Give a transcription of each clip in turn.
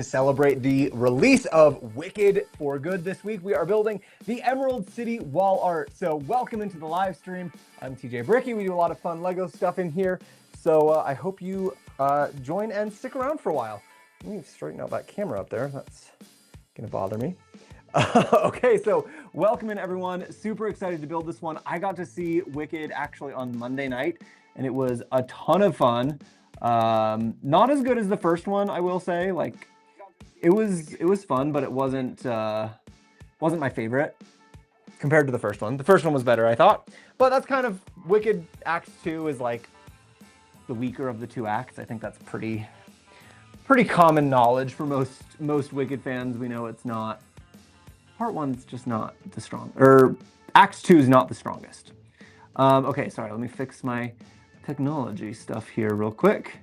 to celebrate the release of Wicked for Good this week, we are building the Emerald City wall art. So welcome into the live stream. I'm TJ Bricky. We do a lot of fun Lego stuff in here. So I hope you join and stick around for a while. Let me straighten out that camera up there. That's gonna bother me. Okay, so welcome in everyone. Super excited to build this one. I got to see Wicked actually on Monday night, and it was a ton of fun. Not as good as the first one, I will say. Like, it was fun, but it wasn't my favorite compared to the first one. The first one was better, I thought. But that's kind of Wicked Act 2 is like the weaker of the two acts. I think that's pretty common knowledge for most Wicked fans. We know it's not. Part 1's just not the strong, or Act 2 is not the strongest. Okay, sorry, let me fix my technology stuff here real quick,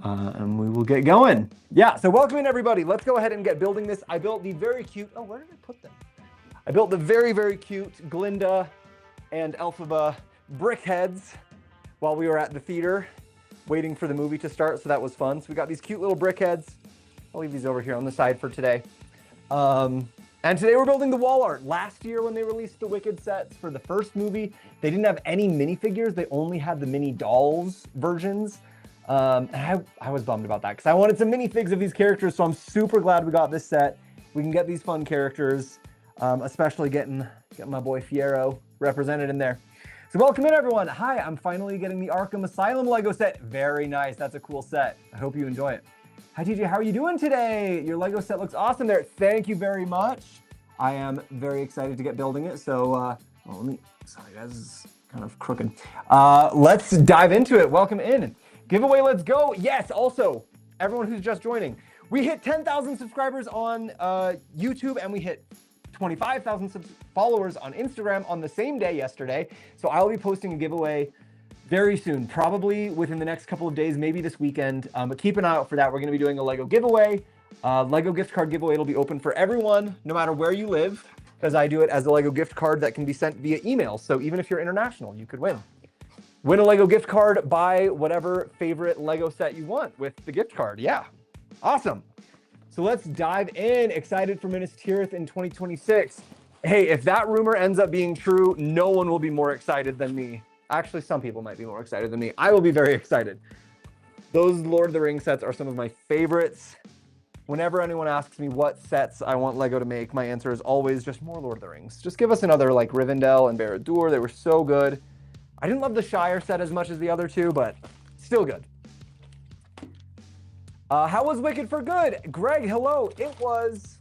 and we will get going. Yeah, so welcome in everybody. Let's go ahead and get building this. I built the very cute, oh, where did I put them? I built the very, very cute Glinda and Elphaba brick heads while we were at the theater waiting for the movie to start, so that was fun. So we got these cute little brick heads. I'll leave these over here on the side for today. And today we're building the wall art. Last year when they released the Wicked sets for the first movie, they didn't have any minifigures. They only had the mini dolls versions. And I was bummed about that because I wanted some minifigs of these characters, so I'm super glad we got this set. We can get these fun characters, especially getting my boy Fiero represented in there. So welcome in everyone. Hi, I'm finally getting the Arkham Asylum Lego set. Very nice, that's a cool set. I hope you enjoy it. Hi TJ, how are you doing today? Your Lego set looks awesome there. Thank you very much. I am very excited to get building it. So, sorry guys, this is kind of crooked. Let's dive into it. Welcome in. Giveaway, let's go. Yes, also, everyone who's just joining, we hit 10,000 subscribers on YouTube, and we hit 25,000 followers on Instagram on the same day yesterday. So I'll be posting a giveaway very soon, probably within the next couple of days, maybe this weekend, but keep an eye out for that. We're gonna be doing a Lego giveaway. Lego gift card giveaway. It'll be open for everyone, no matter where you live, because I do it as a Lego gift card that can be sent via email. So even if you're international, you could win. Win a Lego gift card, buy whatever favorite Lego set you want with the gift card. Yeah, awesome. So let's dive in. Excited for Minas Tirith in 2026. Hey, if that rumor ends up being true, no one will be more excited than me. Actually, some people might be more excited than me. I will be very excited. Those Lord of the Rings sets are some of my favorites. Whenever anyone asks me what sets I want Lego to make, my answer is always just more Lord of the Rings. Just give us another like Rivendell and Barad-dûr. They were so good. I didn't love the Shire set as much as the other two, but still good. How was Wicked for Good? Greg, hello. It was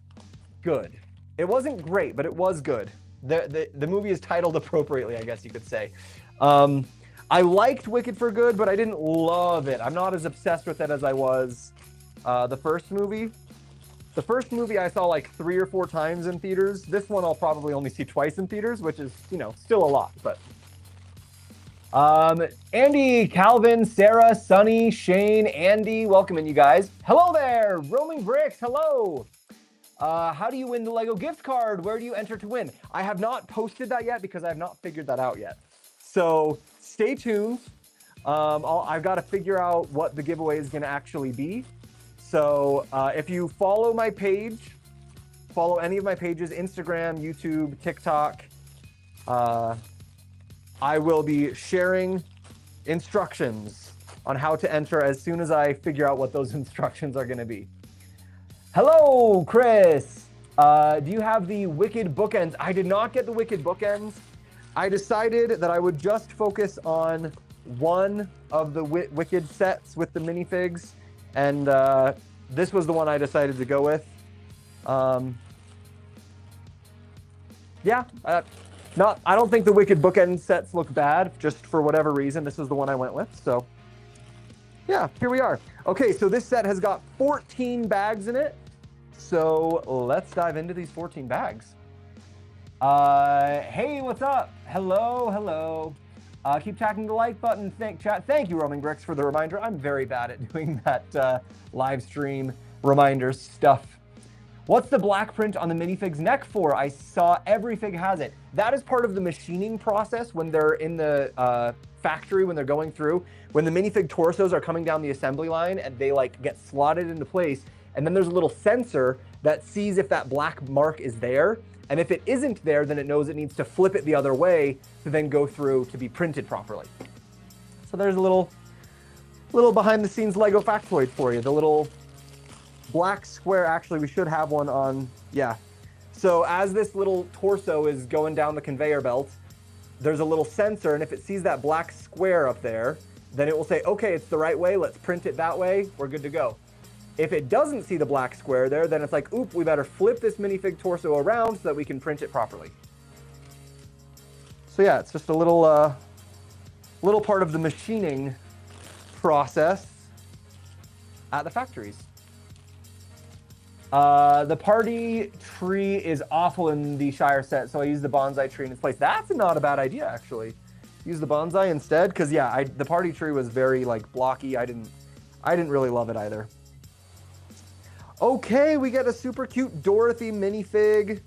good. It wasn't great, but it was good. The movie is titled appropriately, I guess you could say. I liked Wicked for Good, but I didn't love it. I'm not as obsessed with it as I was the first movie. The first movie I saw like 3 or 4 times in theaters. This one I'll probably only see twice in theaters, which is, you know, still a lot, but. Andy, Calvin, Sarah, Sunny, Shane, Andy, welcome in you guys. Hello there, Roaming Bricks, hello. How do you win the Lego gift card? Where do you enter to win? I have not posted that yet because I have not figured that out yet. So stay tuned. I've got to figure out what the giveaway is going to actually be. So if you follow my page, follow any of my pages, Instagram, YouTube, TikTok, I will be sharing instructions on how to enter as soon as I figure out what those instructions are going to be. Hello, Chris. Do you have the Wicked bookends? I did not get the Wicked bookends. I decided that I would just focus on one of the Wicked sets with the minifigs, and this was the one I decided to go with. I don't think the Wicked bookend sets look bad, just for whatever reason. This is the one I went with, so yeah, here we are. Okay, so this set has got 14 bags in it, so let's dive into these 14 bags. Hey, what's up? Hello. Keep tapping the like button. Thank you, Roaming Bricks, for the reminder. I'm very bad at doing that live stream reminders stuff. What's the black print on the minifig's neck for? I saw every fig has it. That is part of the machining process when they're in the factory, when they're going through. When the minifig torsos are coming down the assembly line and they like get slotted into place, And then there's a little sensor that sees if that black mark is there. And if it isn't there, then it knows it needs to flip it the other way to then go through to be printed properly. So there's a little behind the scenes Lego factoid for you. The little black square, actually we should have one on, yeah. So as this little torso is going down the conveyor belt, there's a little sensor, and if it sees that black square up there, then it will say, okay, it's the right way, let's print it that way, we're good to go. If it doesn't see the black square there, then it's like, oop, we better flip this minifig torso around so that we can print it properly. So yeah, it's just a little part of the machining process at the factories. The party tree is awful in the Shire set, so I use the bonsai tree in its place. That's not a bad idea, actually. Use the bonsai instead, because yeah, the party tree was very like blocky. I didn't really love it either. Okay, we get a super cute Dorothy minifig.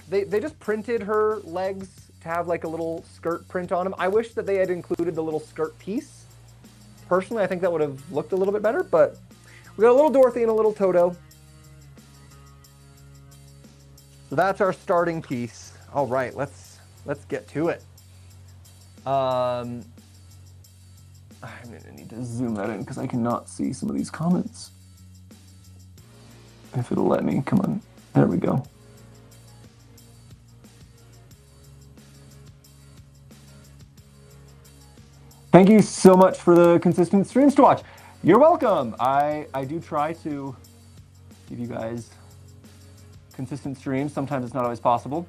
They just printed her legs to have like a little skirt print on them. I wish that they had included the little skirt piece. Personally, I think that would have looked a little bit better, but we got a little Dorothy and a little Toto. So that's our starting piece. All right, let's get to it. I'm gonna need to zoom that in because I cannot see some of these comments. If it'll let me, come on. There we go. Thank you so much for the consistent streams to watch. You're welcome. I do try to give you guys consistent streams. Sometimes it's not always possible.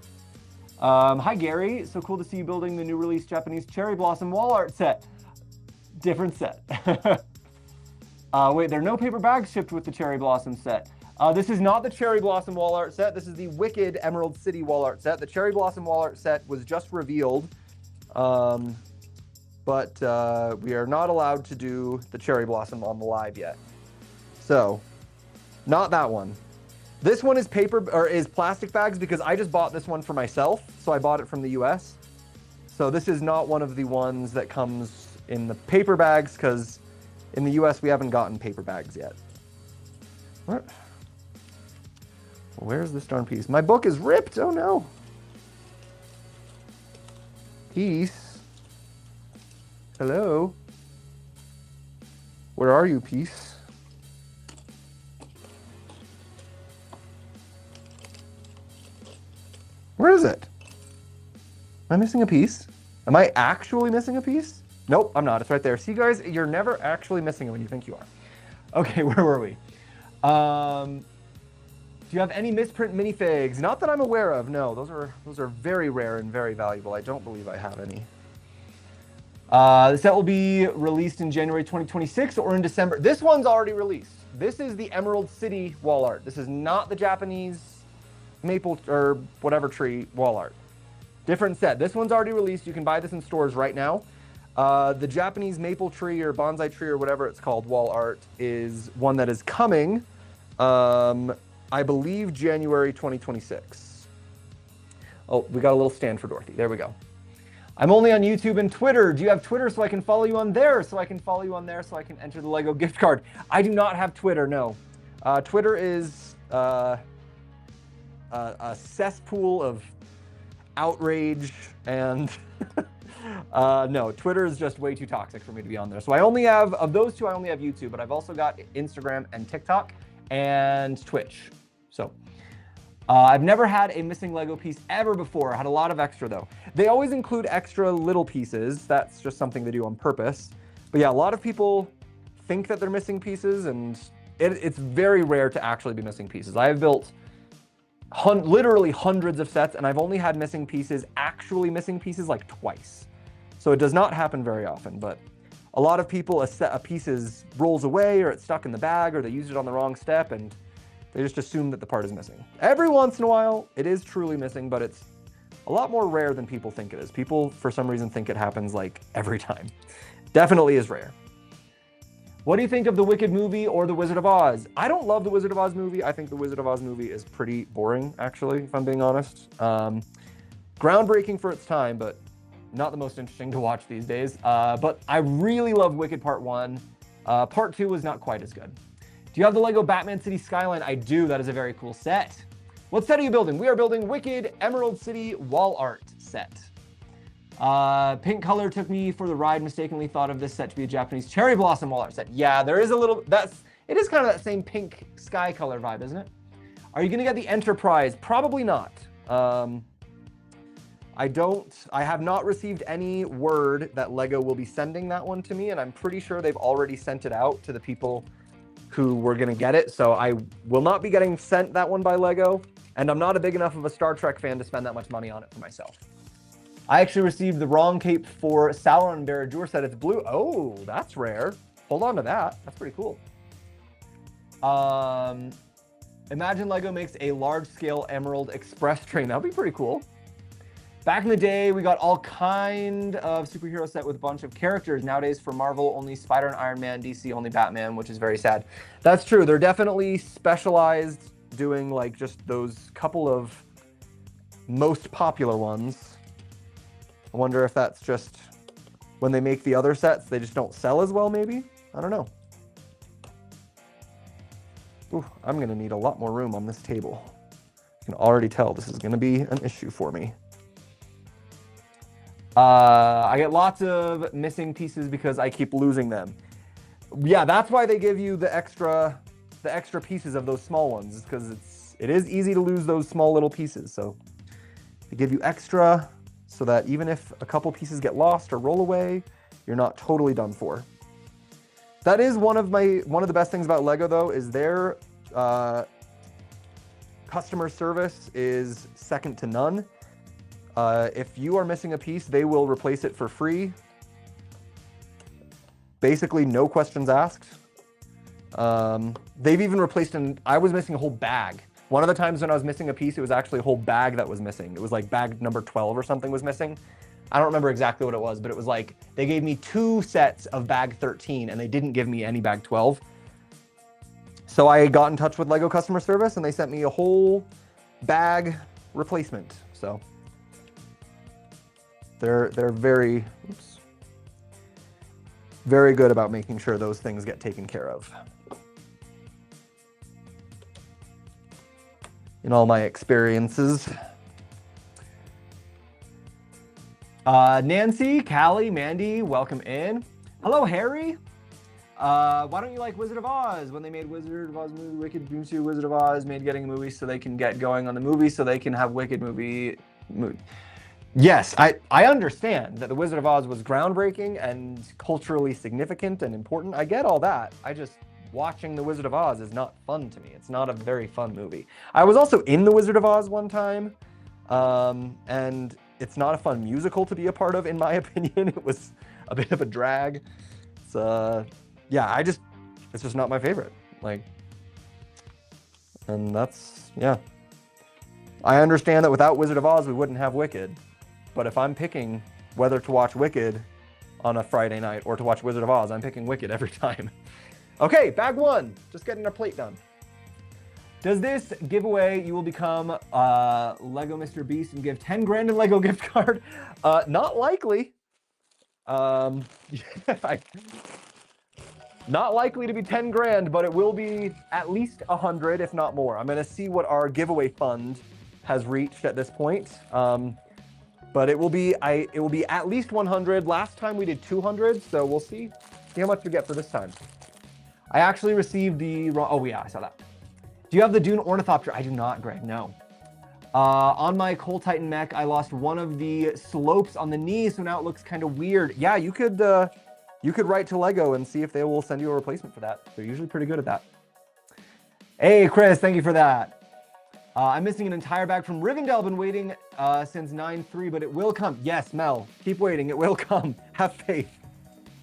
Hi, Gary. So cool to see you building the new release Japanese Cherry Blossom wall art set. Different set. Wait, there are no paper bags shipped with the Cherry Blossom set. This is not the Cherry Blossom wall art set. This is the Wicked Emerald City wall art set. The Cherry Blossom wall art set was just revealed. But we are not allowed to do the Cherry Blossom on the live yet. So, not that one. This one is plastic bags because I just bought this one for myself. So I bought it from the US. So this is not one of the ones that comes in the paper bags because in the US we haven't gotten paper bags yet. What? Where's this darn piece? My book is ripped. Oh no. Piece. Hello. Where are you, piece? Where is it? Am I missing a piece? Am I actually missing a piece? Nope, I'm not. It's right there. See, guys, you're never actually missing it when you think you are. Okay, where were we? Do you have any misprint minifigs? Not that I'm aware of. No, those are very rare and very valuable. I don't believe I have any. The set will be released in January 2026 or in December. This one's already released. This is the Emerald City wall art. This is not the Japanese maple or whatever tree wall art. Different set. This one's already released. You can buy this in stores right now. The Japanese maple tree or bonsai tree or whatever it's called wall art is one that is coming, I believe January 2026. Oh, we got a little stand for Dorothy. There we go. I'm only on YouTube and Twitter. Do you have Twitter so I can follow you on there? So I can follow you on there so I can enter the Lego gift card. I do not have Twitter, no. Twitter is a cesspool of outrage and no, Twitter is just way too toxic for me to be on there. So I only have, of those two, I only have YouTube, but I've also got Instagram and TikTok and Twitch. So I've never had a missing Lego piece ever before. I had a lot of extra though. They always include extra little pieces. That's just something they do on purpose. But yeah, a lot of people think that they're missing pieces, and it's very rare to actually be missing pieces. I have built literally hundreds of sets, and I've only had missing pieces, actually missing pieces, like twice. So it does not happen very often, but a lot of people, a piece rolls away, or it's stuck in the bag, or they used it on the wrong step, and they just assume that the part is missing. Every once in a while, it is truly missing, but it's a lot more rare than people think it is. People, for some reason, think it happens like every time. Definitely is rare. What do you think of the Wicked movie or the Wizard of Oz? I don't love the Wizard of Oz movie. I think the Wizard of Oz movie is pretty boring, actually, if I'm being honest. Groundbreaking for its time, but not the most interesting to watch these days. But I really love Wicked Part 1. Part 2 was not quite as good. Do you have the Lego Batman City Skyline? I do. That is a very cool set. What set are you building? We are building Wicked Emerald City Wall Art set. Pink color took me for the ride. Mistakenly thought of this set to be a Japanese cherry blossom wall art set. Yeah, there is a little, it is kind of that same pink sky color vibe, isn't it? Are you gonna get the Enterprise? Probably not. I have not received any word that Lego will be sending that one to me, and I'm pretty sure they've already sent it out to the people who were gonna get it, so I will not be getting sent that one by Lego, and I'm not a big enough of a Star Trek fan to spend that much money on it for myself. I actually received the wrong cape for Sauron Barad-dûr set. It's blue. Oh, that's rare. Hold on to that. That's pretty cool. Imagine Lego makes a large-scale Emerald Express train. That would be pretty cool. Back in the day, we got all kind of superhero set with a bunch of characters. Nowadays, for Marvel, only Spider and Iron Man, DC only Batman, which is very sad. That's true. They're definitely specialized doing like just those couple of most popular ones. I wonder if that's just when they make the other sets, they just don't sell as well, maybe? I don't know. Ooh, I'm going to need a lot more room on this table. You can already tell this is going to be an issue for me. I get lots of missing pieces because I keep losing them. Yeah, that's why they give you the extra pieces of those small ones, because it is easy to lose those small little pieces. So they give you extra so that even if a couple pieces get lost or roll away, you're not totally done for. That is one of the best things about Lego though, is their customer service is second to none. If you are missing a piece, they will replace it for free. Basically, no questions asked. They've even replaced I was missing a whole bag. One of the times when I was missing a piece, it was actually a whole bag that was missing. It was like bag number 12 or something was missing. I don't remember exactly what it was, but it was like, they gave me 2 sets of bag 13 and they didn't give me any bag 12. So I got in touch with Lego customer service and they sent me a whole bag replacement. So they're very good about making sure those things get taken care of. In all my experiences. Nancy, Callie, Mandy, welcome in. Hello, Harry. Why don't you like Wizard of Oz? When they made Wizard of Oz movie, Wicked movie, Wizard of Oz made getting a movie so they can get going on the movie so they can have Wicked movie. Yes, I understand that the Wizard of Oz was groundbreaking and culturally significant and important. I get all that. Watching the Wizard of Oz is not fun to me. It's not a very fun movie. I was also in the Wizard of Oz one time, and it's not a fun musical to be a part of, in my opinion. It was a bit of a drag. Yeah, it's just not my favorite. And that's, yeah. I understand that without Wizard of Oz, we wouldn't have Wicked. But if I'm picking whether to watch Wicked on a Friday night or to watch Wizard of Oz, I'm picking Wicked every time. Okay, bag 1, just getting our plate done. Does this giveaway, you will become Lego Mr. Beast and give 10 grand in Lego gift card? Not likely. Not likely to be 10 grand, but it will be at least 100, if not more. I'm gonna see what our giveaway fund has reached at this point. But it will be at least 100. Last time we did 200, so we'll see how much we get for this time. I actually received oh yeah, I saw that. Do you have the Dune Ornithopter? I do not, Greg, no. On my Coal Titan mech, I lost one of the slopes on the knee, so now it looks kind of weird. Yeah, you could write to Lego and see if they will send you a replacement for that. They're usually pretty good at that. Hey, Chris, thank you for that. I'm missing an entire bag from Rivendell. Been waiting since 9/3, but it will come. Yes, Mel, keep waiting. It will come. Have faith.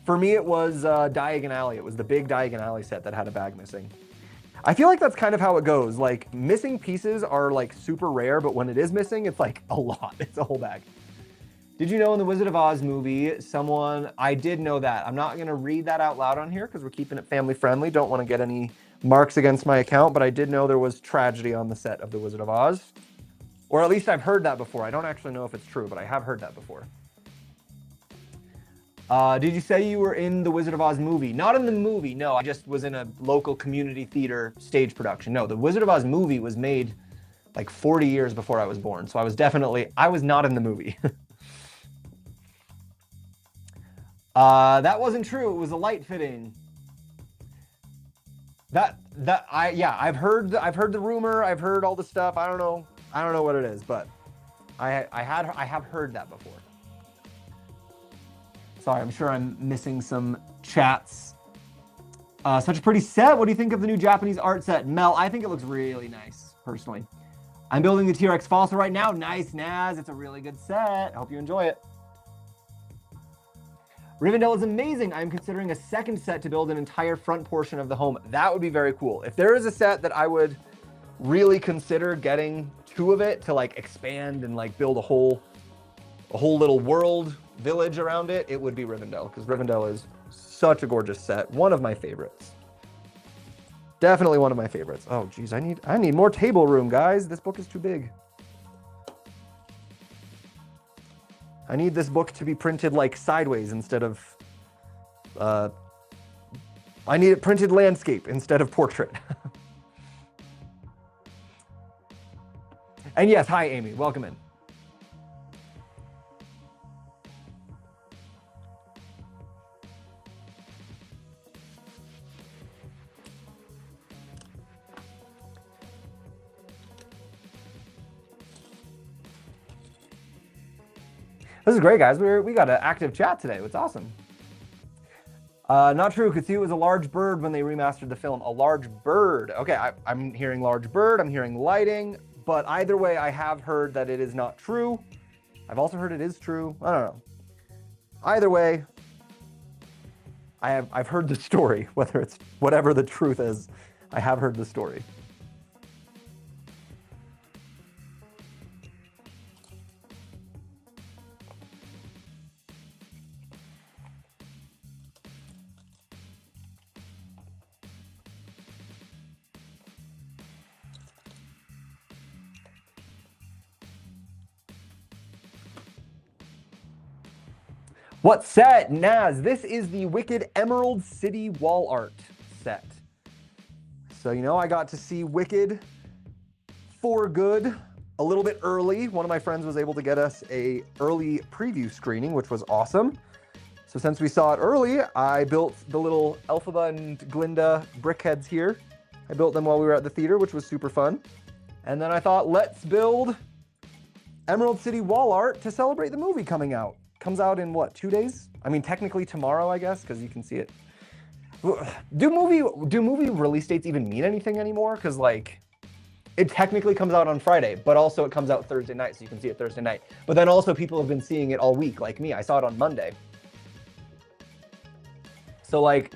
For me, it was Diagon Alley. It was the big Diagon Alley set that had a bag missing. I feel like that's kind of how it goes. Like, missing pieces are like super rare, but when it is missing, it's like a lot. It's a whole bag. Did you know in the Wizard of Oz movie, I did know that. I'm not gonna read that out loud on here because we're keeping it family friendly. Don't want to get any marks against my account, but I did know there was tragedy on the set of the Wizard of Oz. Or at least I've heard that before. I don't actually know if it's true, but I have heard that before. Did you say you were in the Wizard of Oz movie? Not in the movie, no. I just was in a local community theater stage production. No, the Wizard of Oz movie was made like 40 years before I was born. So I was not in the movie. That wasn't true. It was a light fitting. I've heard the rumor. I've heard all the stuff. I don't know what it is, but I have heard that before. Sorry, I'm sure I'm missing some chats. Such a pretty set. What do you think of the new Japanese art set? Mel, I think it looks really nice, personally. I'm building the T-Rex fossil right now. Nice, Naz. It's a really good set. I hope you enjoy it. Rivendell is amazing. I'm considering a second set to build an entire front portion of the home. That would be very cool. If there is a set that I would really consider getting two of it to like expand and like build a whole little world village around it, it would be Rivendell, because Rivendell is such a gorgeous set. One of my favorites. Definitely one of my favorites. Oh geez, I need more table room, guys. This book is too big. I need this book to be printed like sideways instead of I need it printed landscape instead of portrait. And yes, hi Amy, welcome in. This is great, guys. We got an active chat today. It's awesome. Not true. Cthulhu was a large bird when they remastered the film. A large bird. Okay, I'm hearing large bird. I'm hearing lighting. But either way, I have heard that it is not true. I've also heard it is true. I don't know. Either way, I've heard the story. Whether it's whatever the truth is, I have heard the story. What set? Naz, this is the Wicked Emerald City wall art set. So, you know, I got to see Wicked for good a little bit early. One of my friends was able to get us a early preview screening, which was awesome. So since we saw it early, I built the little Elphaba and Glinda brickheads here. I built them while we were at the theater, which was super fun. And then I thought, let's build Emerald City wall art to celebrate the movie coming out. Comes out in what, 2 days? I mean, technically tomorrow, I guess, because you can see it. Do movie release dates even mean anything anymore? Because like, it technically comes out on Friday, but also it comes out Thursday night, so you can see it Thursday night. But then also people have been seeing it all week, like me. I saw it on Monday. So like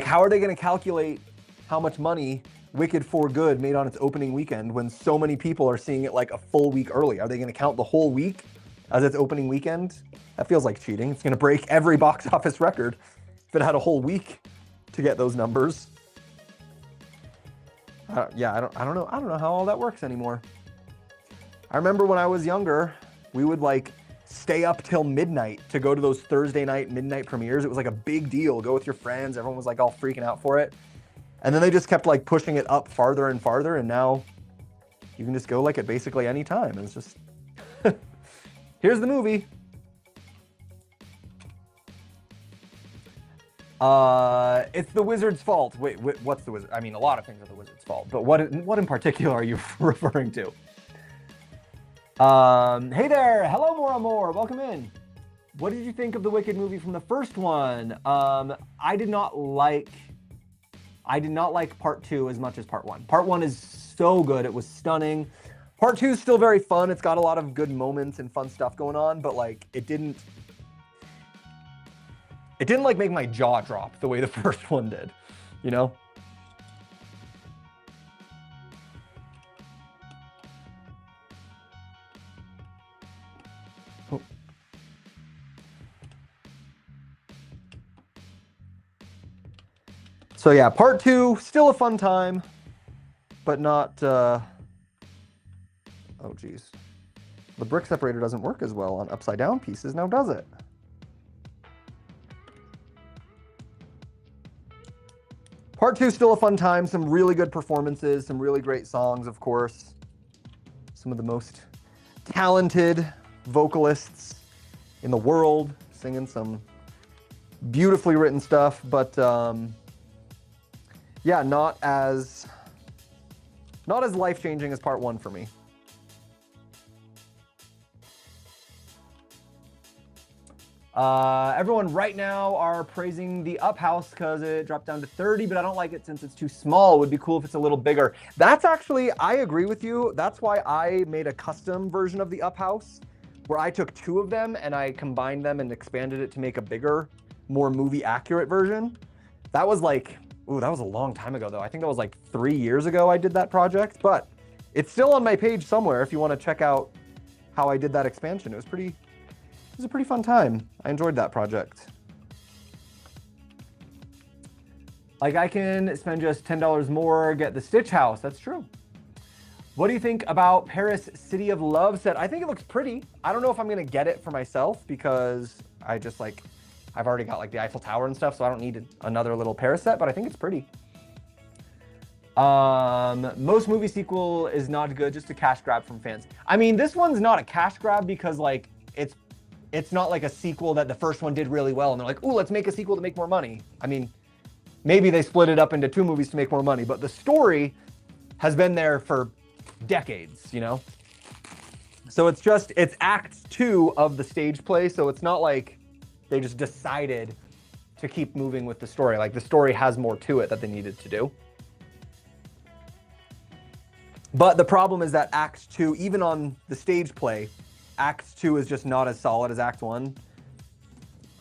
how are they going to calculate how much money Wicked for Good made on its opening weekend when so many people are seeing it like a full week early? Are they going to count the whole week as its opening weekend? That feels like cheating. It's going to break every box office record if it had a whole week to get those numbers. Yeah, I don't know how all that works anymore. I remember when I was younger, we would like stay up till midnight to go to those Thursday night midnight premieres. It was like a big deal. Go with your friends. Everyone was like all freaking out for it. And then they just kept like pushing it up farther and farther, and now you can just go like at basically any time. And it's just, here's the movie. It's the Wizard's fault. Wait, what's the Wizard? I mean, a lot of things are the Wizard's fault, but what in particular are you referring to? Hey there, hello more and more, welcome in. What did you think of the Wicked movie from the first one? I did not like part 2 as much as part 1. Part 1 is so good, it was stunning. Part 2 is still very fun. It's got a lot of good moments and fun stuff going on, but like it didn't like make my jaw drop the way the first one did, you know? Oh. So yeah, part 2, still a fun time, but not, oh geez. The brick separator doesn't work as well on upside down pieces, now does it? Part 2 is still a fun time. Some really good performances, some really great songs, of course. Some of the most talented vocalists in the world singing some beautifully written stuff, but yeah, not as life-changing as part 1 for me. Everyone right now are praising the Up House because it dropped down to 30, but I don't like it since it's too small. It would be cool if it's a little bigger. That's actually, I agree with you. That's why I made a custom version of the Up House where I took 2 of them and I combined them and expanded it to make a bigger, more movie accurate version. That was like, ooh, that was a long time ago though. I think that was like 3 years ago I did that project, but it's still on my page somewhere if you want to check out how I did that expansion. It was a pretty fun time. I enjoyed that project. Like I can spend just $10 more, get the Stitch House. That's true. What do you think about Paris City of Love set? I think it looks pretty. I don't know if I'm gonna get it for myself because I just like, I've already got like the Eiffel Tower and stuff, so I don't need another little Paris set, but I think it's pretty. Most movie sequel is not good, just a cash grab from fans. I mean, this one's not a cash grab because like, it's not like a sequel that the first one did really well and they're like, ooh, let's make a sequel to make more money. I mean, maybe they split it up into 2 movies to make more money, but the story has been there for decades, you know? So it's act 2 of the stage play. So it's not like they just decided to keep moving with the story. Like the story has more to it that they needed to do. But the problem is that act 2, even on the stage play, Act 2 is just not as solid as Act 1.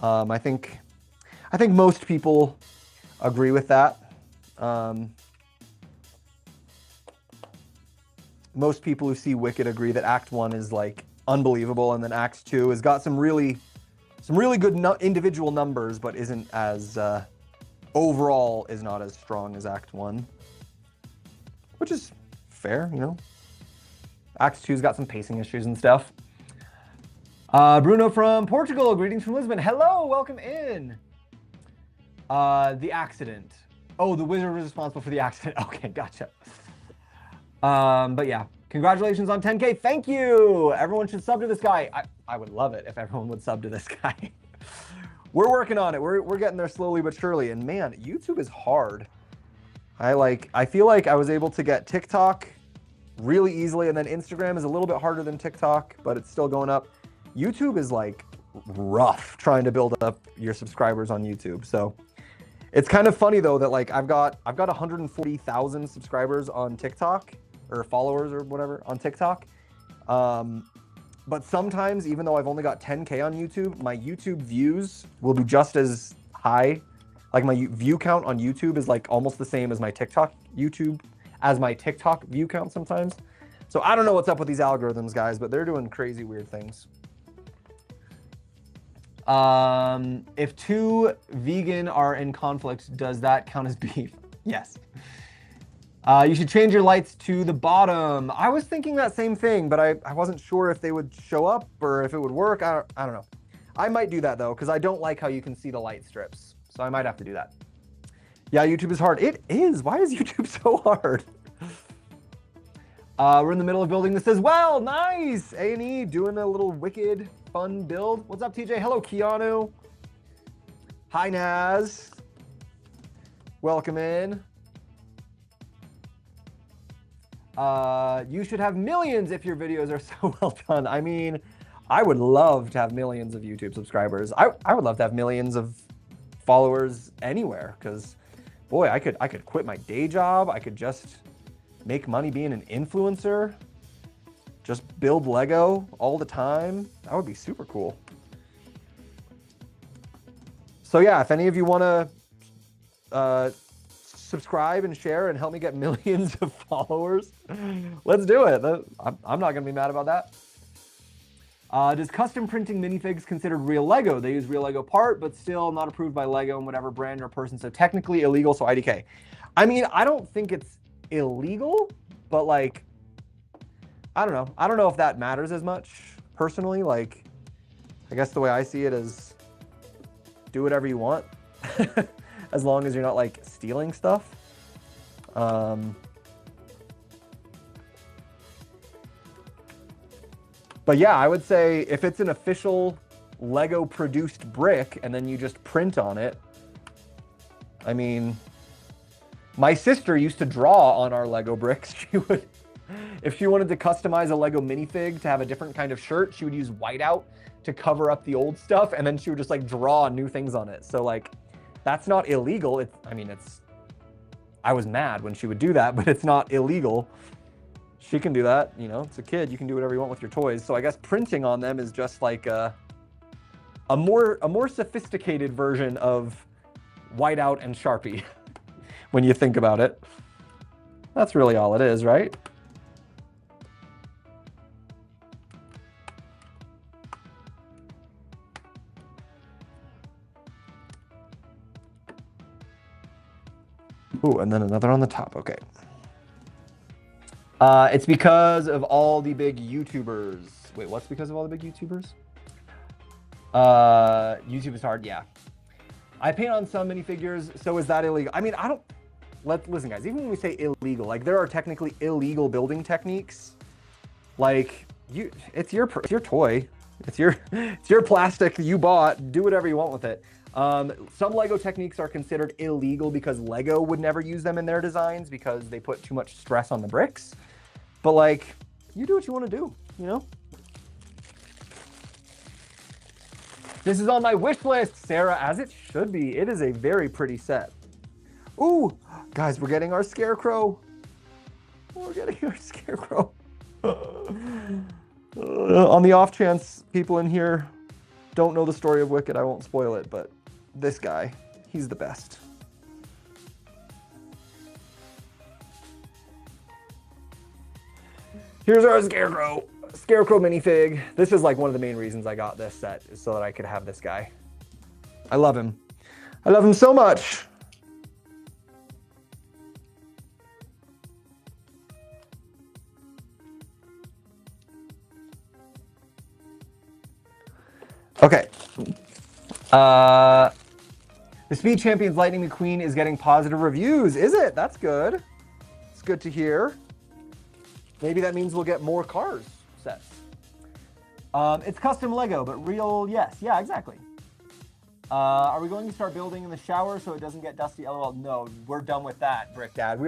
I think most people agree with that. Most people who see Wicked agree that Act 1 is like unbelievable, and then Act 2 has got some really good individual numbers, but isn't as overall is not as strong as Act 1, which is fair, you know. Act 2's got some pacing issues and stuff. Bruno from Portugal, greetings from Lisbon. Hello, welcome in. The accident. Oh, the wizard was responsible for the accident. Okay, gotcha. But yeah, congratulations on 10K. Thank you. Everyone should sub to this guy. I would love it if everyone would sub to this guy. We're working on it. We're getting there slowly but surely. And man, YouTube is hard. I feel like I was able to get TikTok really easily, and then Instagram is a little bit harder than TikTok, but it's still going up. YouTube is like rough trying to build up your subscribers on YouTube. So it's kind of funny though that like I've got 140,000 subscribers on TikTok, or followers or whatever on TikTok. But sometimes, even though I've only got 10K on YouTube, my YouTube views will be just as high. Like my view count on YouTube is like almost the same as my TikTok view count sometimes. So I don't know what's up with these algorithms, guys, but they're doing crazy weird things. If 2 vegan are in conflict, does that count as beef? Yes. You should change your lights to the bottom. I was thinking that same thing, but I wasn't sure if they would show up or if it would work. I don't know. I might do that though, because I don't like how you can see the light strips. So I might have to do that. Yeah, YouTube is hard. It is. Why is YouTube so hard? We're in the middle of building this as well. Nice. A&E doing a little Wicked fun build. What's up, TJ? Hello, Keanu. Hi, Naz. Welcome in. You should have millions if your videos are so well done. I mean, I would love to have millions of YouTube subscribers. I would love to have millions of followers anywhere, because boy, I could quit my day job. I could just make money being an influencer. Just build Lego all the time. That would be super cool. So yeah, if any of you want to subscribe and share and help me get millions of followers, let's do it. I'm not gonna be mad about that. Does custom printing minifigs considered real Lego? They use real Lego part, but still not approved by Lego and whatever brand or person, so technically illegal, so IDK. I mean, I don't think it's illegal, but like, I don't know. I don't know if that matters as much personally. Like, I guess the way I see it is do whatever you want as long as you're not like stealing stuff. But yeah, I would say if it's an official Lego produced brick and then you just print on it, I mean, my sister used to draw on our Lego bricks. She would, if she wanted to customize a Lego minifig to have a different kind of shirt, she would use whiteout to cover up the old stuff, and then she would just like draw new things on it. So like, that's not illegal. It's, I mean, it's, I was mad when she would do that, but it's not illegal. She can do that, you know, it's a kid, you can do whatever you want with your toys. So I guess printing on them is just like a more sophisticated version of whiteout and Sharpie when you think about it. That's really all it is, right? Ooh, and then another on the top, okay. It's because of all the big YouTubers. Wait, what's because of all the big YouTubers? YouTube is hard, yeah. I paint on some minifigures, so is that illegal? I mean, I don't, listen guys, even when we say illegal, like there are technically illegal building techniques. Like, it's your toy. It's your plastic you bought, do whatever you want with it. Some Lego techniques are considered illegal because Lego would never use them in their designs because they put too much stress on the bricks. But like, you do what you want to do, you know? This is on my wish list, Sarah, as it should be. It is a very pretty set. Ooh, guys, we're getting our Scarecrow. We're getting our Scarecrow. On the off chance people in here don't know the story of Wicked, I won't spoil it, but this guy, he's the best. Here's our Scarecrow minifig. This is like one of the main reasons I got this set, is so that I could have this guy. I love him. I love him so much. Okay. The Speed Champions Lightning McQueen is getting positive reviews. Is it? That's good. It's good to hear. Maybe that means we'll get more Cars sets. It's custom Lego, but real, yes. Yeah, exactly. Are we going to start building in the shower so it doesn't get dusty? LOL. No, we're done with that, Brick Dad.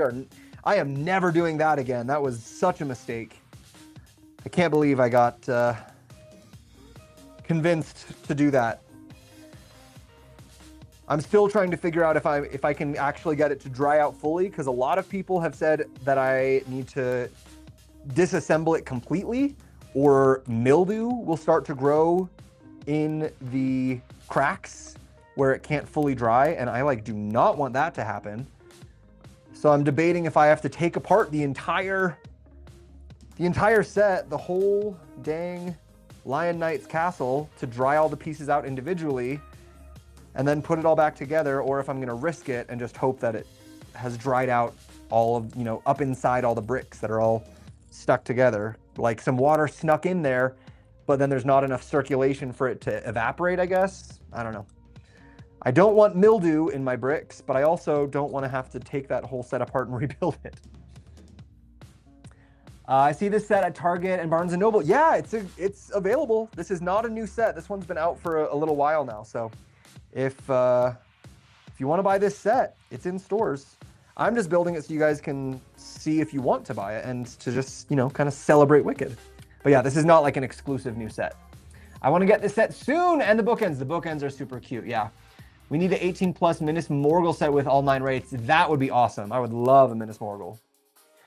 I am never doing that again. That was such a mistake. I can't believe I got convinced to do that. I'm still trying to figure out if I can actually get it to dry out fully, because a lot of people have said that I need to disassemble it completely or mildew will start to grow in the cracks where it can't fully dry, and I like do not want that to happen. So I'm debating if I have to take apart the entire set, the whole dang Lion Knight's castle, to dry all the pieces out individually and then put it all back together, or if I'm gonna risk it and just hope that it has dried out all of, you know, up inside all the bricks that are all stuck together. Like some water snuck in there, but then there's not enough circulation for it to evaporate, I guess. I don't know. I don't want mildew in my bricks, but I also don't want to have to take that whole set apart and rebuild it. I see this set at Target and Barnes & Noble. Yeah, it's available. This is not a new set. This one's been out for a little while now. So if you want to buy this set, it's in stores. I'm just building it so you guys can see if you want to buy it and to just, you know, kind of celebrate Wicked. But yeah, this is not like an exclusive new set. I want to get this set soon, and the bookends. The bookends are super cute, yeah. We need an 18+ Minas Morgul set with all 9 rates. That would be awesome. I would love a Minas Morgul.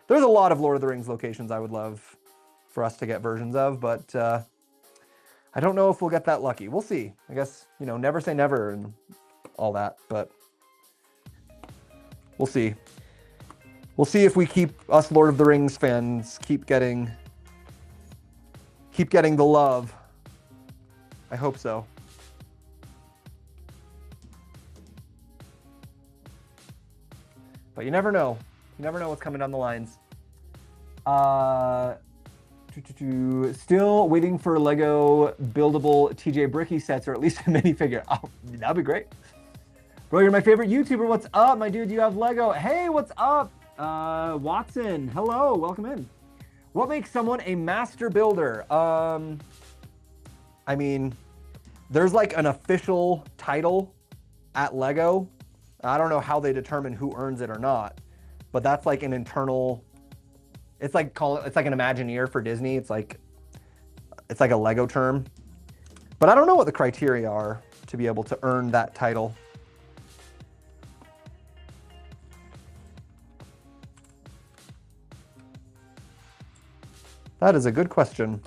There's a lot of Lord of the Rings locations I would love for us to get versions of, but I don't know if we'll get that lucky. We'll see. I guess, you know, never say never and all that, but we'll see. We'll see if we keep, us Lord of the Rings fans, keep getting the love. I hope so. But you never know. You never know what's coming down the lines. Still waiting for Lego buildable TJ Bricky sets, or at least a minifigure. Oh, that'd be great. Bro, you're my favorite YouTuber. What's up, my dude? You have Lego. Hey, what's up? Watson, hello, welcome in. What makes someone a master builder? I mean, there's like an official title at Lego. I don't know how they determine who earns it or not, but that's like an internal, it's like an Imagineer for Disney. It's like a Lego term, but I don't know what the criteria are to be able to earn that title. That is a good question.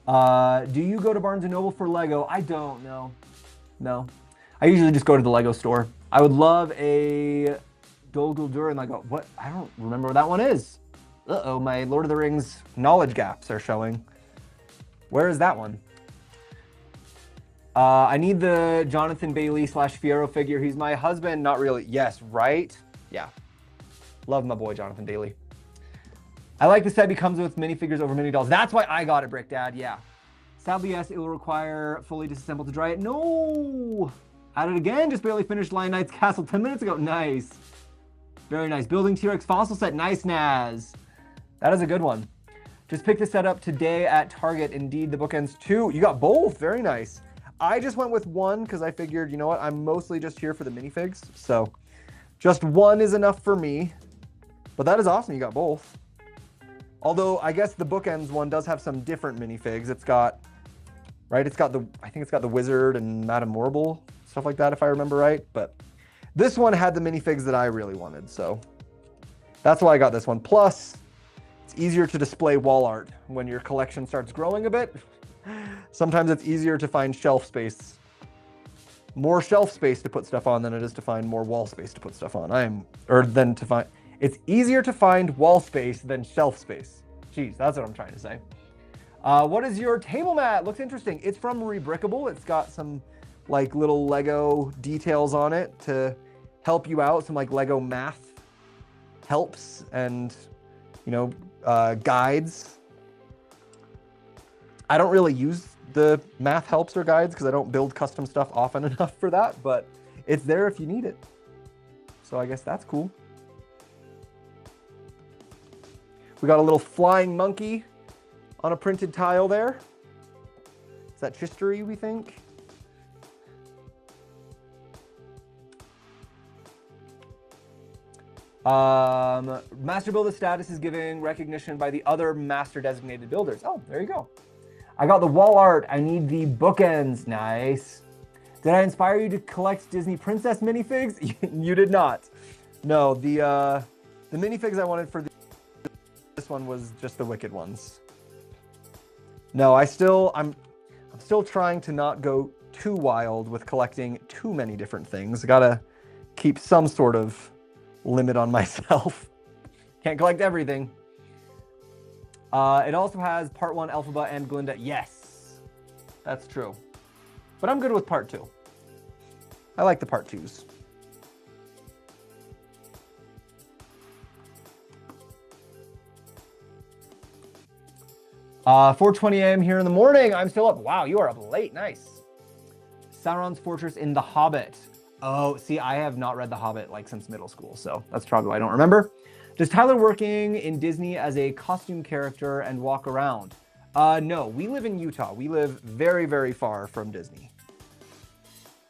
Do you go to Barnes & Noble for Lego? I don't know. No. I usually just go to the Lego store. I would love a Dol Guldur and Lego. What? I don't remember what that one is. Uh-oh, my Lord of the Rings knowledge gaps are showing. Where is that one? I need the Jonathan Bailey / Fierro figure. He's my husband. Not really. Yes, right? Yeah. Love my boy, Jonathan Bailey. I like the set he comes with minifigures over mini dolls. That's why I got it, Brick Dad. Yeah. Sadly, yes, it will require fully disassembled to dry it. No! At it again. Just barely finished Lion Knight's Castle 10 minutes ago. Nice. Very nice. Building T-Rex fossil set. Nice, Naz. That is a good one. Just picked the set up today at Target. Indeed, the bookends too. You got both. Very nice. I just went with one because I figured, you know what? I'm mostly just here for the minifigs. So just one is enough for me. But that is awesome. You got both. Although I guess the bookends one does have some different minifigs. It's got, right? It's got I think it's got the Wizard and Madame Morrible, stuff like that, if I remember right. But this one had the minifigs that I really wanted, so that's why I got this one. Plus, it's easier to display wall art when your collection starts growing a bit. Sometimes it's easier to find shelf space, more shelf space to put stuff on than it is to find more wall space to put stuff on. It's easier to find wall space than shelf space. Jeez, that's what I'm trying to say. What is your table mat? Looks interesting. It's from Rebrickable. It's got some like little Lego details on it to help you out. Some like Lego math helps and, you know, guides. I don't really use the math helps or guides because I don't build custom stuff often enough for that, but it's there if you need it. So I guess that's cool. We got a little flying monkey on a printed tile there. Is that Chistery, we think? Master Builder status is given recognition by the other master designated builders. Oh, there you go. I got the wall art. I need the bookends. Nice. Did I inspire you to collect Disney Princess minifigs? You did not. No, the minifigs I wanted for this one was just the Wicked ones. No, I'm still trying to not go too wild with collecting too many different things. I gotta keep some sort of limit on myself. Can't collect everything. It also has part 1 Elphaba and Glinda. Yes, that's true. But I'm good with part 2. I like the part 2s. 4:20 a.m. here in the morning. I'm still up. Wow, you are up late. Nice. Sauron's Fortress in The Hobbit. Oh, see, I have not read The Hobbit like since middle school, so that's probably why I don't remember. Does Tyler working in Disney as a costume character and walk around? No, we live in Utah. We live very, very far from Disney.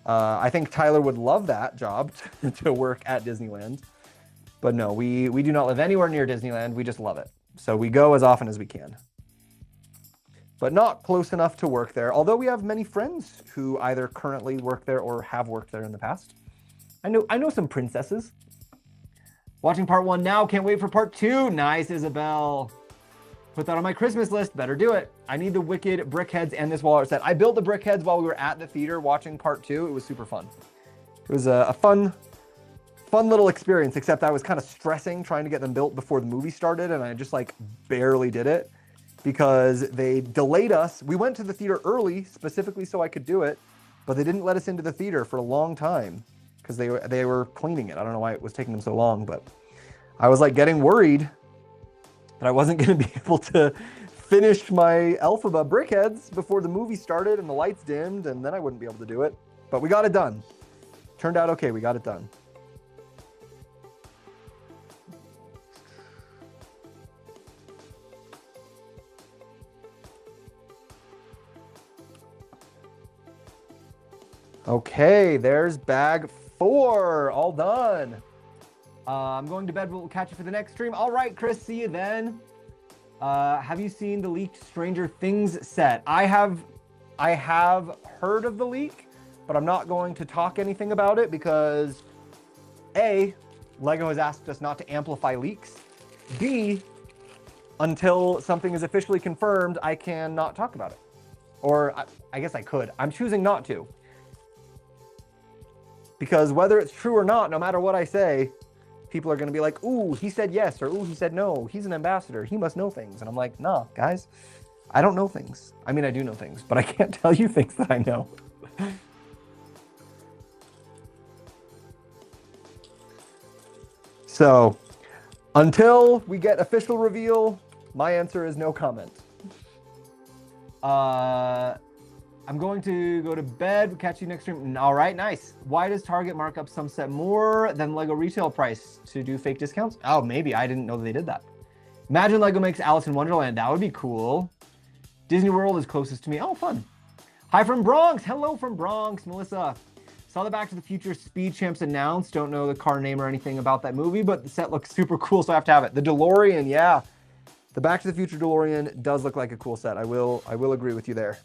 I think Tyler would love that job to work at Disneyland. But no, we do not live anywhere near Disneyland. We just love it. So we go as often as we can. But not close enough to work there. Although we have many friends who either currently work there or have worked there in the past. I know some princesses. Watching part 1 now. Can't wait for part 2. Nice, Isabel. Put that on my Christmas list. Better do it. I need the Wicked BrickHeadz and this wall art set. I built the BrickHeadz while we were at the theater watching part 2. It was super fun. It was a fun little experience, except I was kind of stressing trying to get them built before the movie started, and I just like barely did it because they delayed us. We went to the theater early specifically so I could do it, but they didn't let us into the theater for a long time because they were cleaning it. I don't know why it was taking them so long, but I was like getting worried that I wasn't going to be able to finish my Elphaba brickheads before the movie started and the lights dimmed, and then I wouldn't be able to do it. But we got it done. Turned out okay. We got it done. Okay, there's bag 4. All done. I'm going to bed. We'll catch you for the next stream. All right, Chris, see you then. Have you seen the leaked Stranger Things set? I have heard of the leak, but I'm not going to talk anything about it because A, LEGO has asked us not to amplify leaks. B, until something is officially confirmed, I cannot talk about it. Or I guess I could. I'm choosing not to. Because whether it's true or not, no matter what I say, people are going to be like, ooh, he said yes, or ooh, he said no. He's an ambassador. He must know things. And I'm like, nah, guys, I don't know things. I mean, I do know things, but I can't tell you things that I know. So until we get official reveal, my answer is no comment. I'm going to go to bed. We'll catch you next stream. All right, nice. Why does Target mark up some set more than LEGO retail price to do fake discounts? Oh, maybe. I didn't know they did that. Imagine LEGO makes Alice in Wonderland. That would be cool. Disney World is closest to me. Oh, fun. Hi from Bronx. Hello from Bronx, Melissa. Saw the Back to the Future Speed Champs announced. Don't know the car name or anything about that movie, but the set looks super cool, so I have to have it. The DeLorean, yeah. The Back to the Future DeLorean does look like a cool set. I will agree with you there.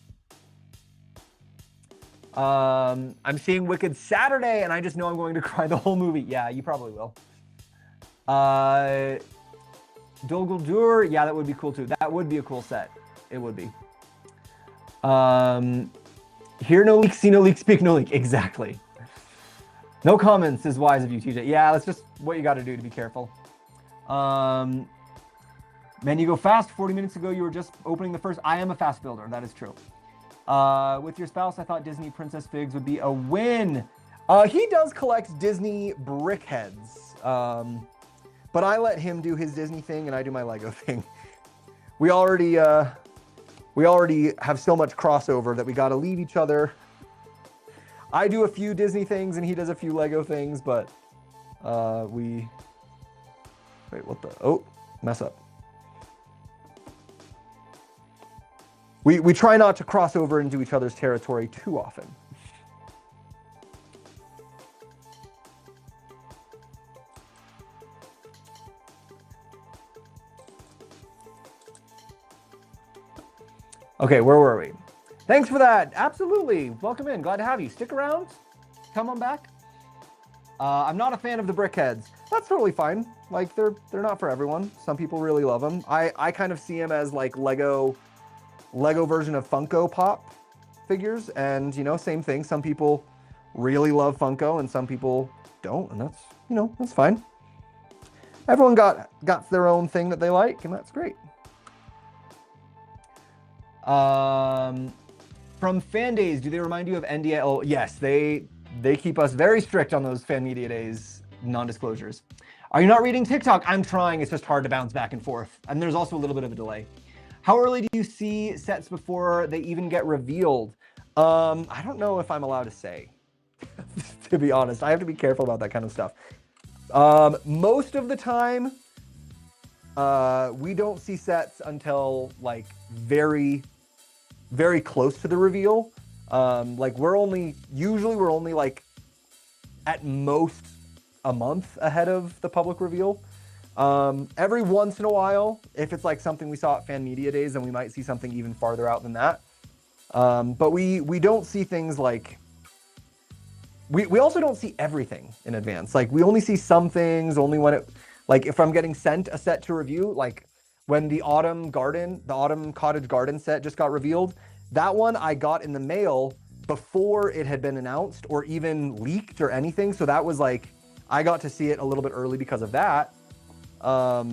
I'm seeing Wicked Saturday, and I just know I'm going to cry the whole movie. Yeah, you probably will. Dol Guldur, yeah, that would be cool too. That would be a cool set. It would be. Hear no leak, see no leak, speak no leak. Exactly. No comments is wise of you, TJ. Yeah, that's just what you got to do to be careful. Man, you go fast. 40 minutes ago, you were just opening the first. I am a fast builder. That is true. With your spouse, I thought Disney Princess Figs would be a win. He does collect Disney brickheads. But I let him do his Disney thing and I do my LEGO thing. We already have so much crossover that we got to leave each other. I do a few Disney things and he does a few LEGO things, but wait, what the? Oh, mess up. We try not to cross over into each other's territory too often. Okay, where were we? Thanks for that. Absolutely. Welcome in. Glad to have you. Stick around. Come on back. I'm not a fan of the brickheads. That's totally fine. Like they're not for everyone. Some people really love them. I kind of see them as like Lego version of Funko Pop figures, and you know, same thing. Some people really love Funko and some people don't, and that's, you know, that's fine. Everyone got their own thing that they like, and that's great. From Fan Days, do they remind you of NDA? Oh, yes, they keep us very strict on those Fan Media Days non-disclosures. Are you not reading TikTok? I'm trying. It's just hard to bounce back and forth, and there's also a little bit of a delay. How early do you see sets before they even get revealed? I don't know if I'm allowed to say, to be honest. I have to be careful about that kind of stuff. Most of the time, we don't see sets until like very, very close to the reveal. Like we're only like at most a month ahead of the public reveal. Every once in a while, if it's like something we saw at Fan Media Days, then we might see something even farther out than that. But we don't see things like, we also don't see everything in advance. Like we only see some things only when it, like if I'm getting sent a set to review, like when the Autumn Cottage Garden set just got revealed, that one I got in the mail before it had been announced or even leaked or anything. So that was like, I got to see it a little bit early because of that. Yeah,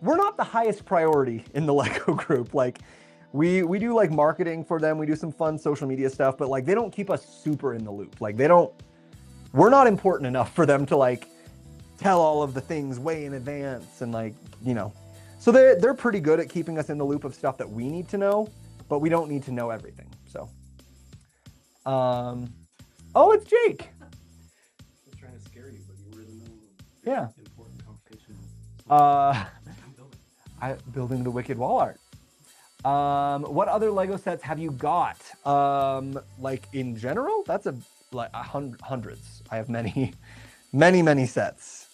we're not the highest priority in the LEGO group. Like we do like marketing for them. We do some fun social media stuff, but like they don't keep us super in the loop. Like they don't we're not important enough for them to like tell all of the things way in advance and like, you know. So they're pretty good at keeping us in the loop of stuff that we need to know, but we don't need to know everything. So, oh, it's Jake. I was trying to scare you, but you were in the middle of Yeah. important conversation. I'm building the Wicked wall art. What other Lego sets have you got? Like in general, that's like hundreds. I have many, many sets.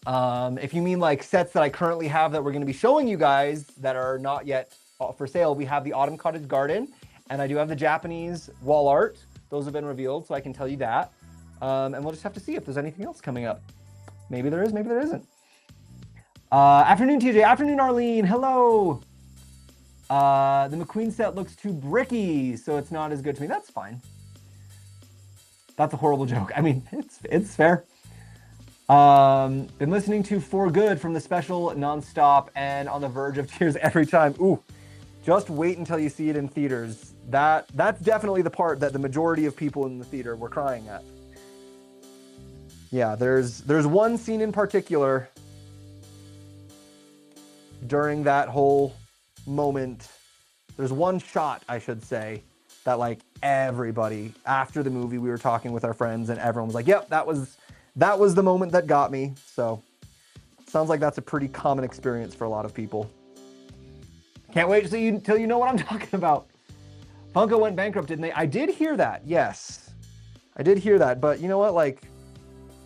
If you mean like sets that I currently have that we're going to be showing you guys that are not yet for sale, we have the Autumn Cottage Garden, and I do have the Japanese wall art. Those have been revealed, so I can tell you that. And we'll just have to see if there's anything else coming up. Maybe there is, maybe there isn't. Afternoon, TJ. Afternoon, Arlene. Hello. The McQueen set looks too bricky, so it's not as good to me. That's fine. That's a horrible joke. I mean, it's fair. Been listening to For Good from the special nonstop and on the verge of tears every time. Ooh, just wait until you see it in theaters. That's definitely the part that the majority of people in the theater were crying at. Yeah, there's one scene in particular during that whole moment. There's one shot, I should say, that like everybody after the movie, we were talking with our friends and everyone was like, yep, that was the moment that got me. So sounds like that's a pretty common experience for a lot of people. Can't wait to see you till you know what I'm talking about. Funko went bankrupt, didn't they? I did hear that. Yes, I did hear that. But you know what? Like,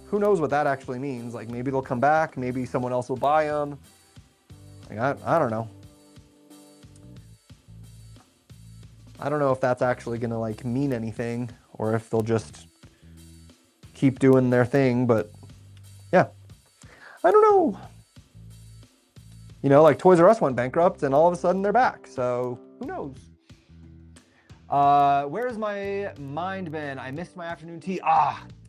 who knows what that actually means? Like, maybe they'll come back. Maybe someone else will buy them. Like, I don't know. I don't know if that's actually gonna like mean anything or if they'll just keep doing their thing, but yeah, I don't know. You know, like Toys R Us went bankrupt and all of a sudden they're back. So who knows? Where's my mind been? I missed my afternoon tea.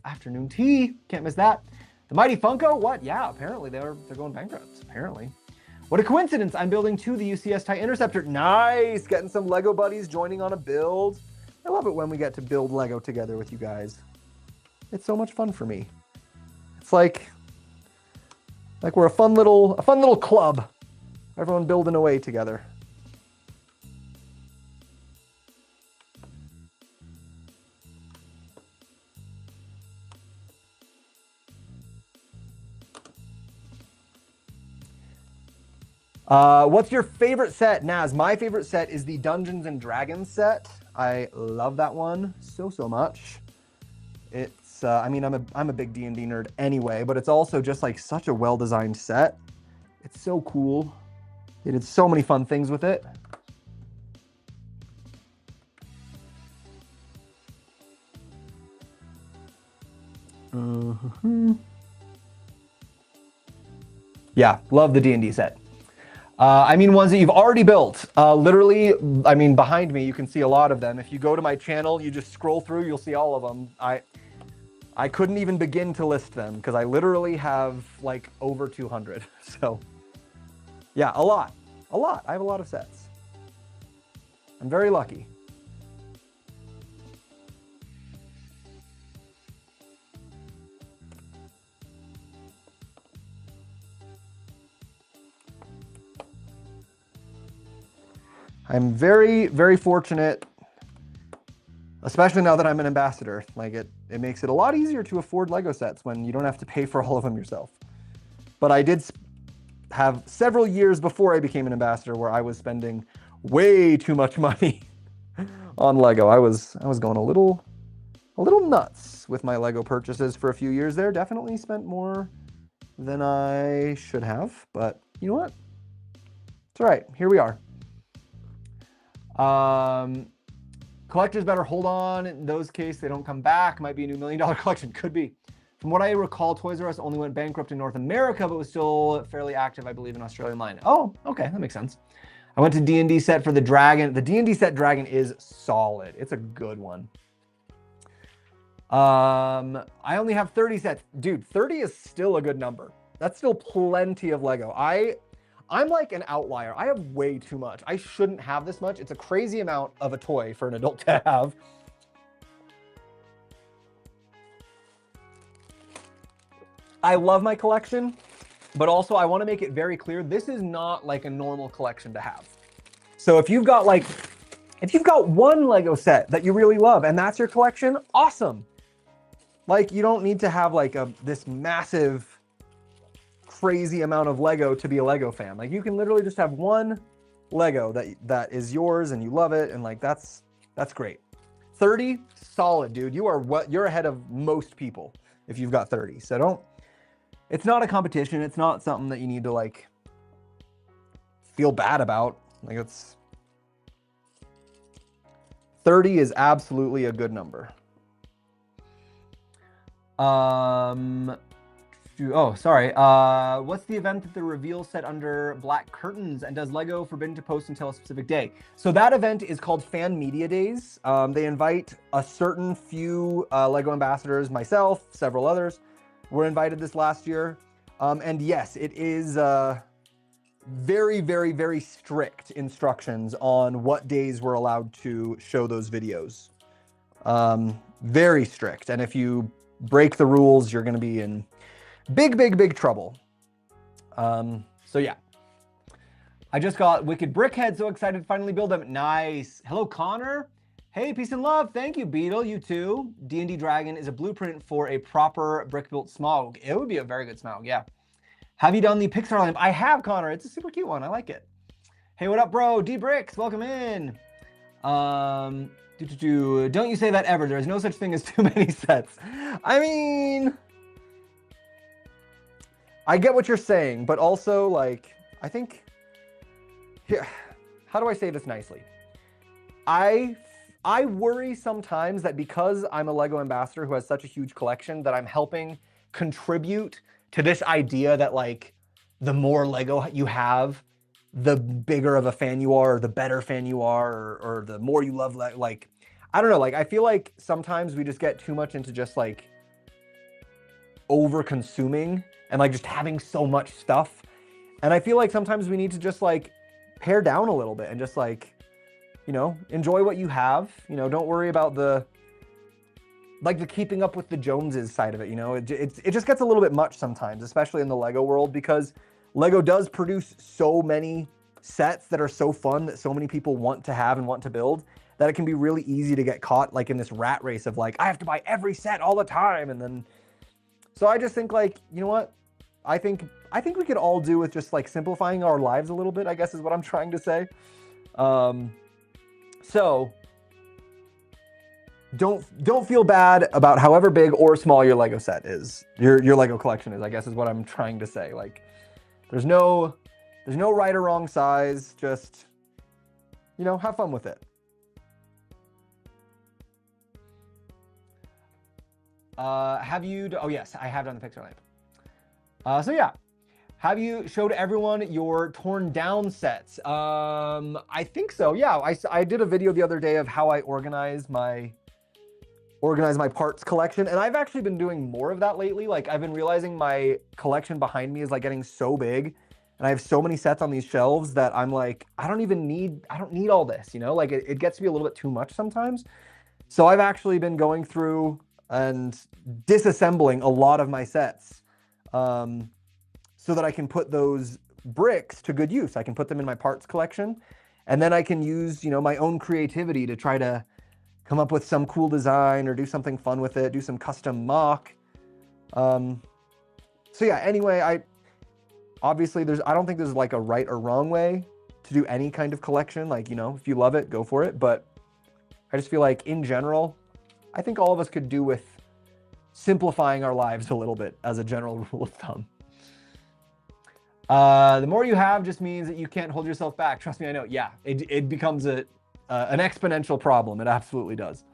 Afternoon tea. Can't miss that. The Mighty Funko? What? Yeah, apparently they're going bankrupt, apparently. What a coincidence. I'm building the UCS TIE Interceptor. Nice. Getting some Lego buddies joining on a build. I love it when we get to build Lego together with you guys. It's so much fun for me. It's like we're a fun little club. Everyone building away together. What's your favorite set, Naz? My favorite set is the Dungeons and Dragons set. I love that one so much. It's I mean, I'm a big D&D nerd anyway, but it's also just like such a well-designed set. It's so cool. They did so many fun things with it. Yeah, love the D&D set. I mean, ones that you've already built. Literally, I mean, behind me, you can see a lot of them. If you go to my channel, you just scroll through, you'll see all of them. I couldn't even begin to list them because I literally have like over 200. So yeah, a lot. I have a lot of sets. I'm very lucky. I'm very fortunate, especially now that I'm an ambassador. Like it makes it a lot easier to afford Lego sets when you don't have to pay for all of them yourself. But I did have several years before I became an ambassador where I was spending way too much money on Lego. I was going a little nuts with my Lego purchases for a few years there. Definitely spent more than I should have, but you know what? It's all right. Here we are. Collectors better hold on. In those cases, they don't come back. Might be a new $1 million collection. Could be. From what I recall, Toys R Us only went bankrupt in North America, but was still fairly active, I believe, in Australian line. Oh, okay, that makes sense. I went to D&D set for the Dragon. The D&D set Dragon is solid. It's a good one. I only have 30 sets. Dude, 30 is still a good number. That's still plenty of Lego. I'm like an outlier. I have way too much. I shouldn't have this much. It's a crazy amount of a toy for an adult to have. I love my collection, but also I want to make it very clear, this is not like a normal collection to have. So if you've got one Lego set that you really love and that's your collection, awesome. Like, you don't need to have like this massive, crazy amount of Lego to be a Lego fan. Like, you can literally just have one Lego that is yours and you love it, and like that's great. 30, solid, dude. You're ahead of most people if you've got 30. So it's not a competition. It's not something that you need to like feel bad about. Like, 30 is absolutely a good number. Oh, sorry. What's the event that the reveal set under black curtains, and does Lego forbidden to post until a specific day? So that event is called Fan Media Days. They invite a certain few Lego ambassadors, myself, several others were invited this last year. And yes, it is very, very, very strict instructions on what days we're allowed to show those videos. Very strict. And if you break the rules, you're going to be in big trouble. So yeah, I just got Wicked Brickhead, so excited to finally build them. Nice. Hello, Connor. Hey, peace and love. Thank you, Beetle. You too. D&D Dragon is a blueprint for a proper brick-built Smaug. It would be a very good Smaug, yeah. Have you done the Pixar lamp? I have, Connor. It's a super cute one. I like it. Hey, what up, bro? D-Bricks, welcome in. Don't you say that ever. There is no such thing as too many sets. I mean, I get what you're saying, but also, like, I think, here, how do I say this nicely? I worry sometimes that because I'm a Lego ambassador who has such a huge collection, that I'm helping contribute to this idea that, like, the more Lego you have, the bigger of a fan you are, or the better fan you are, or the more you love, like, I don't know, like, I feel like sometimes we just get too much into just, like, over-consuming and, like, just having so much stuff. And I feel like sometimes we need to just, like, pare down a little bit and just, like, you know, enjoy what you have. You know, don't worry about the keeping up with the Joneses side of it, you know? It just gets a little bit much sometimes, especially in the Lego world, because Lego does produce so many sets that are so fun that so many people want to have and want to build, that it can be really easy to get caught, like, in this rat race of, like, I have to buy every set all the time. And then, so I just think, like, you know what? I think we could all do with just, like, simplifying our lives a little bit, I guess is what I'm trying to say. So don't feel bad about however big or small your Lego set is. Your Lego collection is, I guess, is what I'm trying to say. Like, there's no right or wrong size. Just, you know, have fun with it. Oh yes, I have done the Pixar lamp. So yeah, have you showed everyone your torn down sets? I think so. Yeah, I did a video the other day of how I organize my parts collection, and I've actually been doing more of that lately. Like, I've been realizing my collection behind me is, like, getting so big, and I have so many sets on these shelves that I'm like, I don't need all this, you know? Like, it gets to be a little bit too much sometimes. So I've actually been going through and disassembling a lot of my sets, so that I can put those bricks to good use. I can put them in my parts collection, and then I can use, you know, my own creativity to try to come up with some cool design or do something fun with it, do some custom mock. So yeah, anyway, I don't think there's, like, a right or wrong way to do any kind of collection. Like, you know, if you love it, go for it. But I just feel like, in general, I think all of us could do with simplifying our lives a little bit as a general rule of thumb. The more you have just means that you can't hold yourself back. Trust me, I know. Yeah, it becomes an exponential problem. It absolutely does.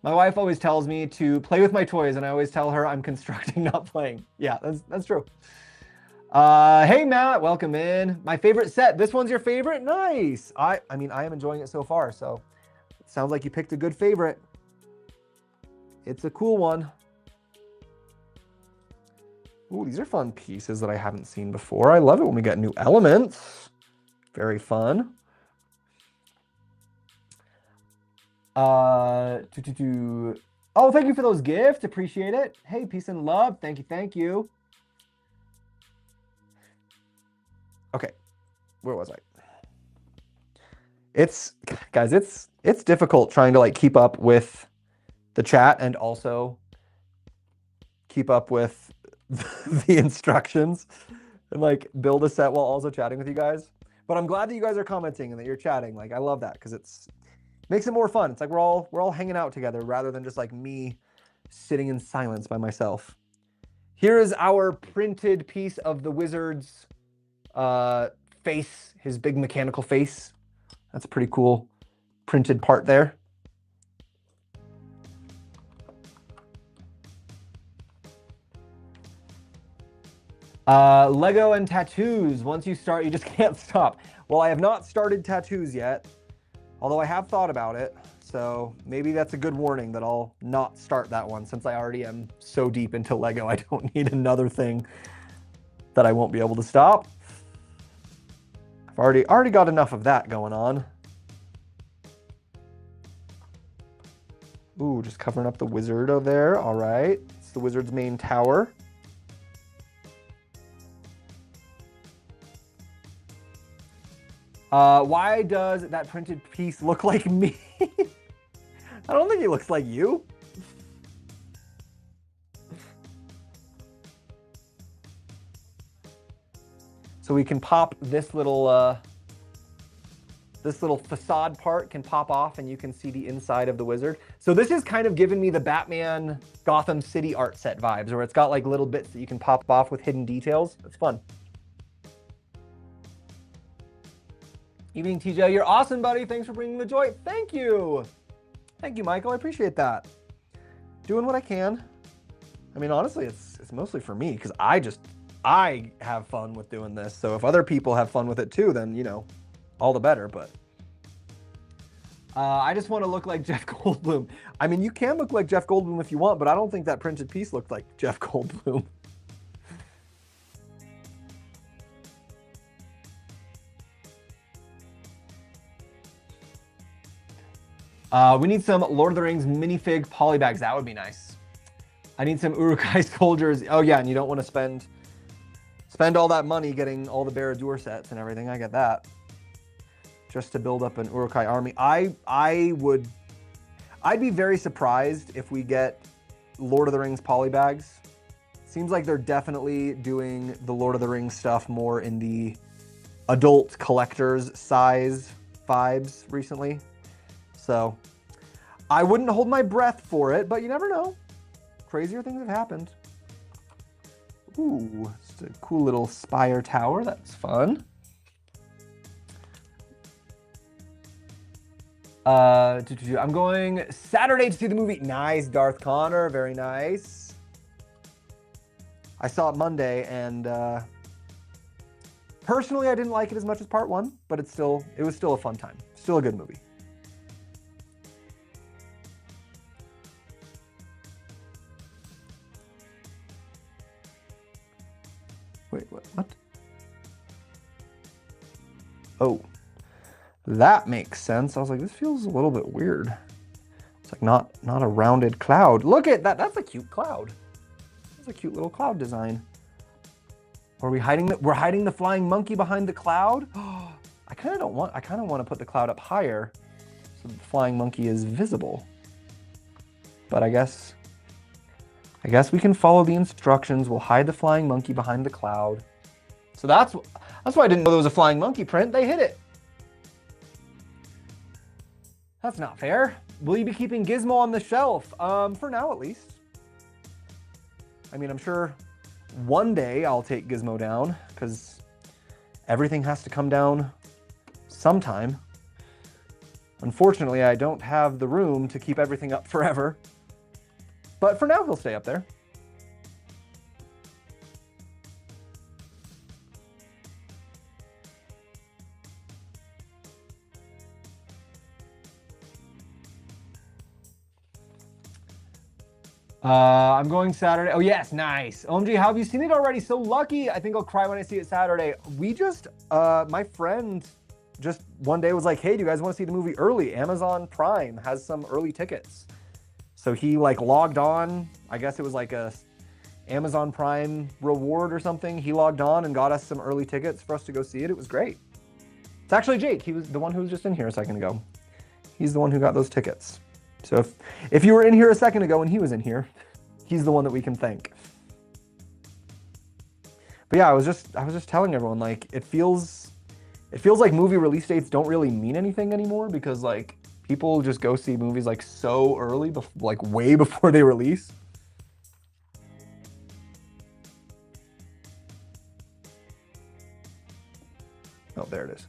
My wife always tells me to play with my toys, and I always tell her I'm constructing, not playing. Yeah, that's true. Hey, Matt, welcome in. My favorite set. This one's your favorite? Nice. I mean, I am enjoying it so far, so it sounds like you picked a good favorite. It's a cool one. Ooh, these are fun pieces that I haven't seen before. I love it when we get new elements. Very fun. Oh, thank you for those gifts. Appreciate it. Hey, peace and love. Thank you. Thank you. Okay. Where was I? Guys, it's difficult trying to like keep up with the chat and also keep up with the instructions and like build a set while also chatting with you guys. But I'm glad that you guys are commenting and that you're chatting. Like I love that because it's makes it more fun. It's like we're all hanging out together rather than just like me sitting in silence by myself. Here is our printed piece of the wizard's face, his big mechanical face. That's a pretty cool printed part there. Lego and tattoos. Once you start, you just can't stop. Well, I have not started tattoos yet, although I have thought about it. So maybe that's a good warning that I'll not start that one since I already am so deep into Lego. I don't need another thing that I won't be able to stop. I've already got enough of that going on. Ooh, just covering up the wizard over there. All right, it's the wizard's main tower. Why does that printed piece look like me? I don't think he looks like you. So we can pop this little facade part can pop off and you can see the inside of the wizard. So this is kind of giving me the Batman Gotham City art set vibes where it's got like little bits that you can pop off with hidden details. It's fun. Evening, TJ. You're awesome, buddy. Thanks for bringing the joy. Thank you. Thank you, Michael. I appreciate that. Doing what I can. I mean, honestly, it's mostly for me because I have fun with doing this. So if other people have fun with it too, then, you know, all the better. But I just want to look like Jeff Goldblum. I mean, you can look like Jeff Goldblum if you want, but I don't think that printed piece looked like Jeff Goldblum. We need some Lord of the Rings minifig polybags. That would be nice. I need some Uruk-hai soldiers. Oh yeah, and you don't want to spend all that money getting all the Barad-dûr sets and everything. I get that. Just to build up an Uruk-hai army. I'd be very surprised if we get Lord of the Rings polybags. Seems like they're definitely doing the Lord of the Rings stuff more in the adult collector's size vibes recently. So I wouldn't hold my breath for it, but you never know. Crazier things have happened. Ooh, it's a cool little spire tower. That's fun. I'm going Saturday to see the movie. Nice, Darth Connor. Very nice. I saw it Monday, and personally, I didn't like it as much as part one, but it was still a fun time. Still a good movie. Wait, what? Oh, that makes sense. I was like, this feels a little bit weird. It's like not a rounded cloud. Look at that. That's a cute cloud. That's a cute little cloud design. Are we hiding we're hiding the flying monkey behind the cloud? I kind of want to put the cloud up higher so the flying monkey is visible. But I guess we can follow the instructions. We'll hide the flying monkey behind the cloud. So that's why I didn't know there was a flying monkey print. They hid it. That's not fair. Will you be keeping Gizmo on the shelf? For now, at least. I mean, I'm sure one day I'll take Gizmo down because everything has to come down sometime. Unfortunately, I don't have the room to keep everything up forever. But for now, he'll stay up there. I'm going Saturday. Oh, yes, nice. OMG, how have you seen it already? So lucky. I think I'll cry when I see it Saturday. We just, my friend just one day was like, hey, do you guys want to see the movie early? Amazon Prime has some early tickets. So he like logged on. I guess it was like a Amazon Prime reward or something. He logged on and got us some early tickets for us to go see it. It was great. It's actually Jake. He was the one who was just in here a second ago. He's the one who got those tickets. So if you were in here a second ago and he was in here, he's the one that we can thank. But yeah, I was just telling everyone, like, it feels like movie release dates don't really mean anything anymore, because like people just go see movies like so early, like way before they release. Oh, there it is.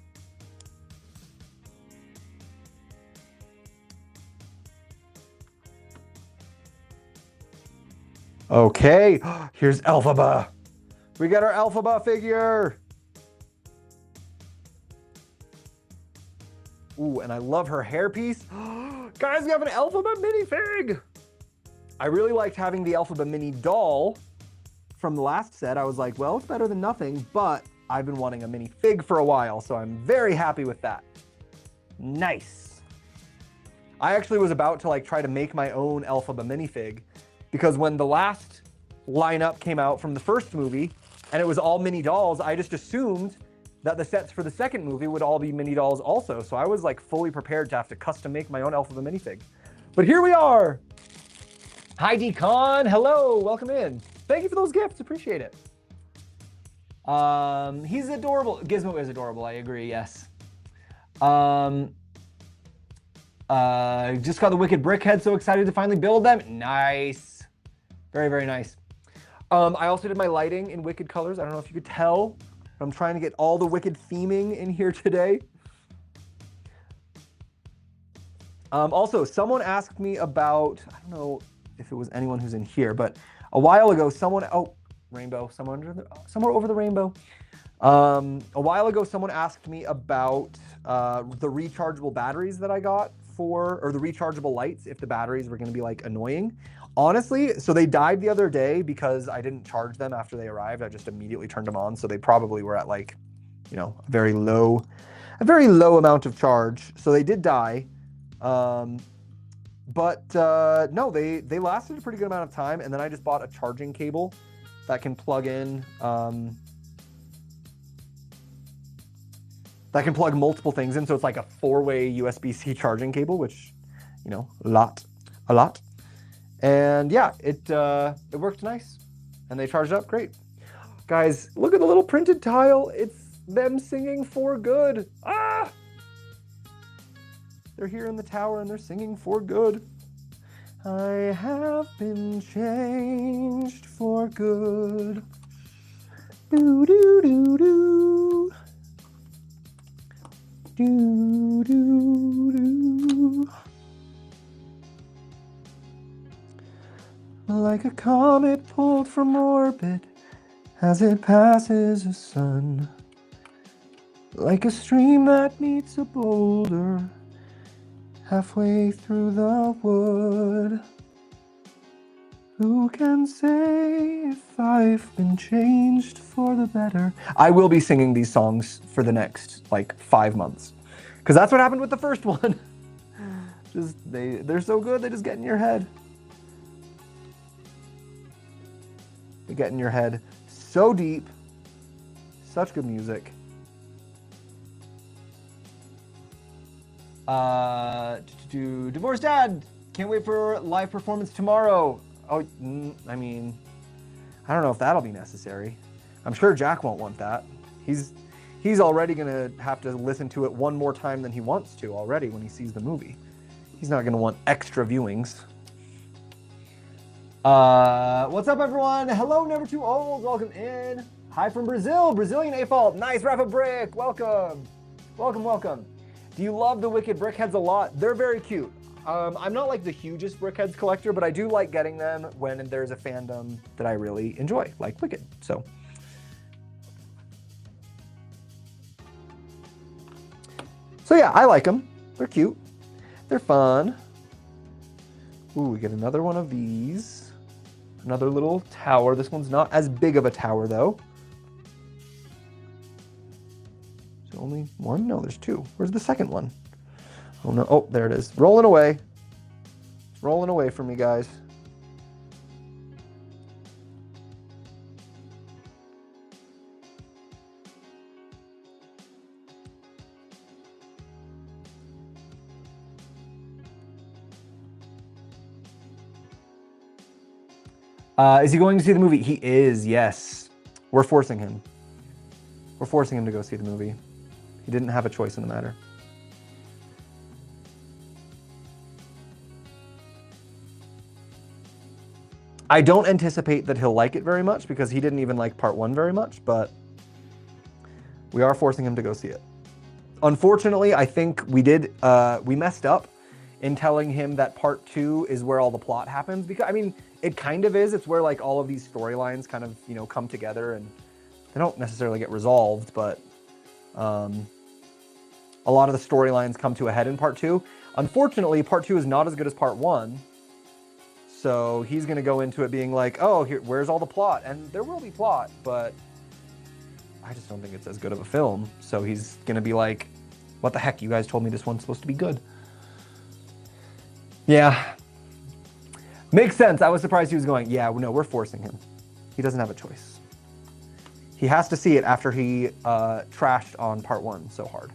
Okay, here's Elphaba. We got our Elphaba figure. Ooh, and I love her hairpiece. Guys, we have an Elphaba minifig. I really liked having the Elphaba mini doll from the last set. I was like, well, it's better than nothing, but I've been wanting a minifig for a while, so I'm very happy with that. Nice. I actually was about to like try to make my own Elphaba minifig, because when the last lineup came out from the first movie and it was all mini dolls, I just assumed that the sets for the second movie would all be mini dolls also. So I was like fully prepared to have to custom make my own Elphaba minifig. But here we are. Hi, D-Con. Hello, welcome in. Thank you for those gifts, appreciate it. He's adorable. Gizmo is adorable, I agree, yes. Just got the Wicked Brickhead, so excited to finally build them. Nice. Very, very nice. I also did my lighting in Wicked colors. I don't know if you could tell, but I'm trying to get all the Wicked theming in here today. Also, someone asked me about, I don't know if it was anyone who's in here, but a while ago, someone, oh, rainbow, somewhere over the rainbow. A while ago, someone asked me about the rechargeable batteries that I got or the rechargeable lights, if the batteries were gonna be like annoying. Honestly, so they died the other day because I didn't charge them after they arrived. I just immediately turned them on. So they probably were at like, you know, a very low amount of charge. So they did die. No, they lasted a pretty good amount of time. And then I just bought a charging cable that can plug in, that can plug multiple things in. So it's like a 4-way USB-C charging cable, which, you know, a lot. And yeah, it worked nice, and they charged up great. Guys, look at the little printed tile. It's them singing For Good. Ah! They're here in the tower and they're singing For Good. I have been changed for good. Do do do do. Do do do. Like a comet pulled from orbit as it passes a sun. Like a stream that meets a boulder halfway through the wood. Who can say if I've been changed for the better? I will be singing these songs for the next like 5 months, because that's what happened with the first one. They're so good, they just get in your head. They get in your head so deep. Such good music. Divorced Dad, can't wait for live performance tomorrow. Oh, I mean, I don't know if that'll be necessary. I'm sure Jack won't want that. He's already gonna have to listen to it one more time than he wants to already when he sees the movie. He's not gonna want extra viewings. What's up, everyone? Hello, Never Too Old. Welcome in. Hi from Brazil. Brazilian A-Fault. Nice, Rafa Brick. Welcome. Welcome. Do you love the Wicked Brickheads a lot? They're very cute. I'm not like the hugest Brickheads collector, but I do like getting them when there's a fandom that I really enjoy, like Wicked. So yeah, I like them. They're cute. They're fun. Ooh, we get another one of these. Another little tower. This one's not as big of a tower, though. Is there only one? No, there's two. Where's the second one? Oh, no. Oh, there it is. Rolling away. Rolling away from me, guys. Is he going to see the movie? He is, yes. We're forcing him. We're forcing him to go see the movie. He didn't have a choice in the matter. I don't anticipate that he'll like it very much because he didn't even like part 1 very much, but we are forcing him to go see it. Unfortunately, I think we messed up in telling him that part 2 is where all the plot happens, because I mean, it kind of is. It's where like all of these storylines kind of, you know, come together, and they don't necessarily get resolved, but a lot of the storylines come to a head in part 2. Unfortunately, part 2 is not as good as part 1. So he's going to go into it being like, oh, where's all the plot? And there will be plot, but I just don't think it's as good of a film. So he's going to be like, what the heck? You guys told me this one's supposed to be good. Yeah. Makes sense. I was surprised he was going, yeah, no, we're forcing him. He doesn't have a choice. He has to see it after he trashed on part 1 so hard.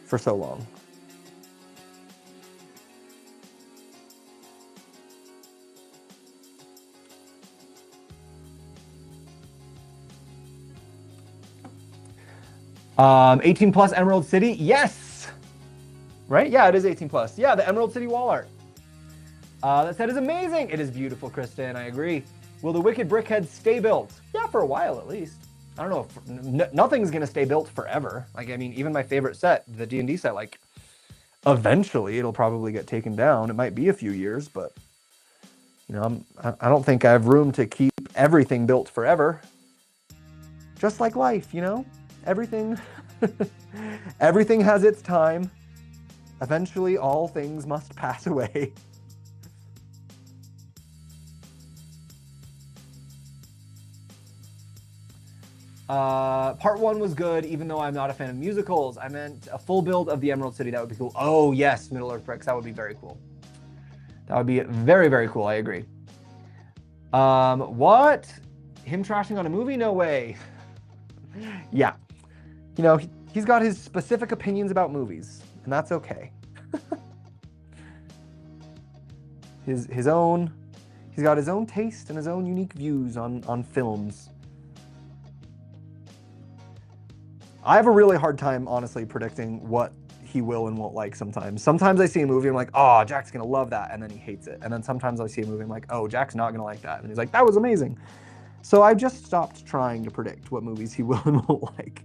For so long. Um, 18 plus Emerald City, yes! Right? Yeah, it is 18 plus. Yeah, the Emerald City wall art. That set is amazing. It is beautiful, Kristen, I agree. Will the Wicked Brickhead stay built? Yeah, for a while at least. I don't know if nothing's gonna stay built forever. Like, I mean, even my favorite set, the D&D set, like, eventually it'll probably get taken down. It might be a few years, but you know, I don't think I have room to keep everything built forever. Just like life, you know? Everything has its time. Eventually, all things must pass away. Part 1 was good, even though I'm not a fan of musicals. I meant a full build of the Emerald City. That would be cool. Oh, yes, Middle Earth Bricks. That would be very cool. That would be very, very cool. I agree. What? Him trashing on a movie? No way. Yeah. You know, he's got his specific opinions about movies, and that's okay. His own, he's got his own taste and his own unique views on films. I have a really hard time, honestly, predicting what he will and won't like sometimes. Sometimes I see a movie, I'm like, oh, Jack's gonna love that, and then he hates it. And then sometimes I see a movie, I'm like, oh, Jack's not gonna like that. And he's like, that was amazing. So I've just stopped trying to predict what movies he will and won't like.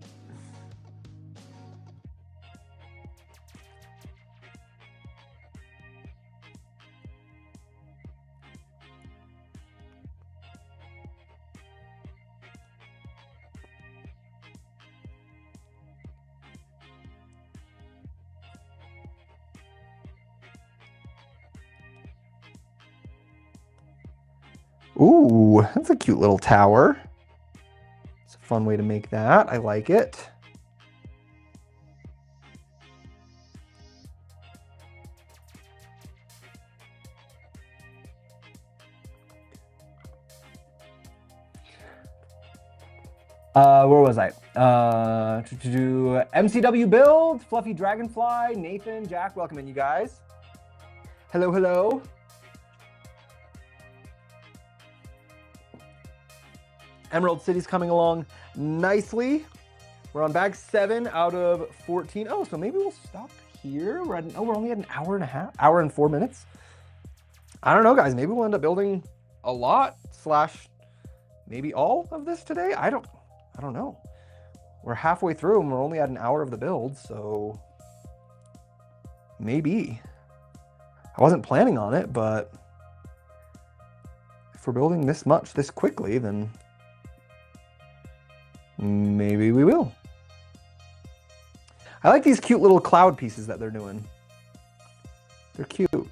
Ooh, that's a cute little tower. It's a fun way to make that. I like it. Where was I? To do MCW build, Fluffy Dragonfly, Nathan, Jack, welcome in, you guys. Hello, hello. Emerald City's coming along nicely. We're on bag 7 out of 14. Oh, so maybe we'll stop here. We're only at an hour and a half, hour and 4 minutes. I don't know, guys. Maybe we'll end up building a lot / maybe all of this today. I don't know. We're halfway through and we're only at an hour of the build, so maybe. I wasn't planning on it, but if we're building this much this quickly, then maybe we will. I like these cute little cloud pieces that they're doing. They're cute.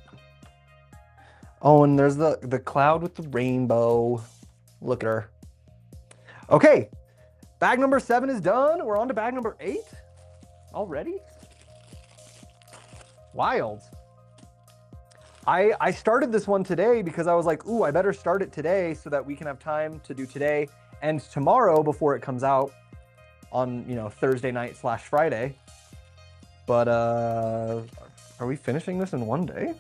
Oh, and there's the cloud with the rainbow. Look at her. Okay, bag number 7 is done. We're on to bag number 8 already. Wild. I started this one today because I was like, ooh, I better start it today so that we can have time to do today and tomorrow before it comes out on, Thursday night / Friday. But are we finishing this in one day?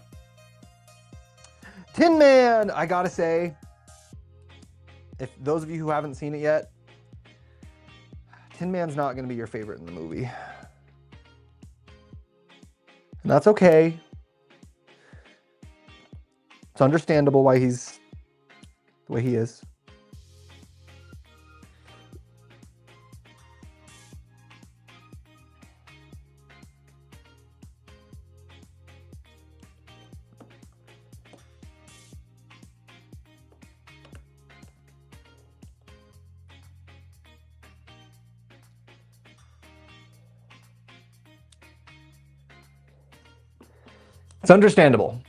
Tin Man, I gotta say, if those of you who haven't seen it yet, Tin Man's not gonna be your favorite in the movie. And that's okay. It's understandable why he's the way he is. It's understandable.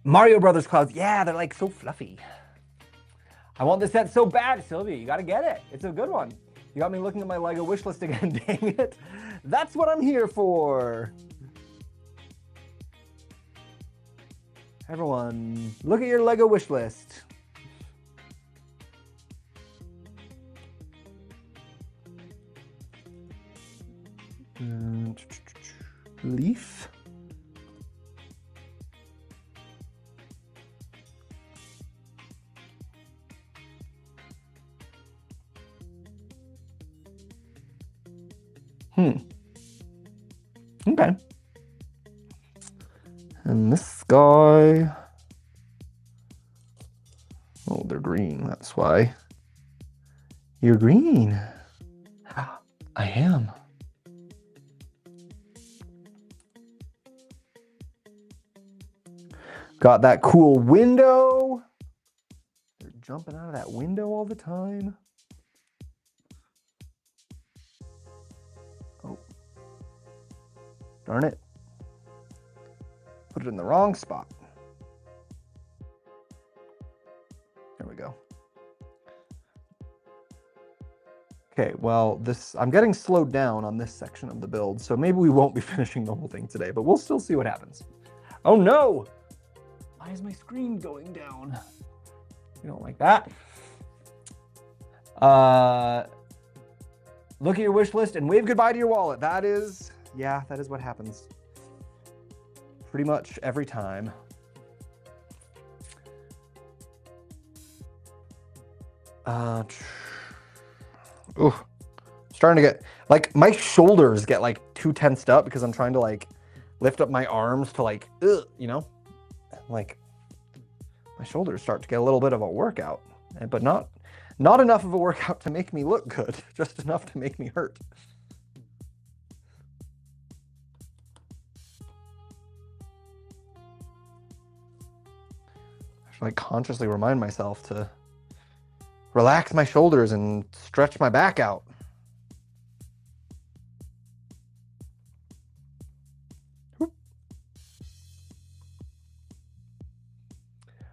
Mario Brothers clouds. Yeah, they're like so fluffy. I want this set so bad, Sylvia. You got to get it. It's a good one. You got me looking at my Lego wish list again. Dang it. That's what I'm here for. Everyone, look at your Lego wish list. Leaf. Okay. And this guy. Oh, they're green. That's why. You're green. I am. Got that cool window. They're jumping out of that window all the time. Oh. Darn it. Put it in the wrong spot. There we go. Okay, well, I'm getting slowed down on this section of the build, so maybe we won't be finishing the whole thing today, but we'll still see what happens. Oh no! Why is my screen going down? You don't like that. Look at your wish list and wave goodbye to your wallet. That is what happens. Pretty much every time. Starting to get, like, my shoulders get like too tensed up because I'm trying to like lift up my arms to like, like my shoulders start to get a little bit of a workout, but not enough of a workout to make me look good, just enough to make me hurt. I should like consciously remind myself to relax my shoulders and stretch my back out.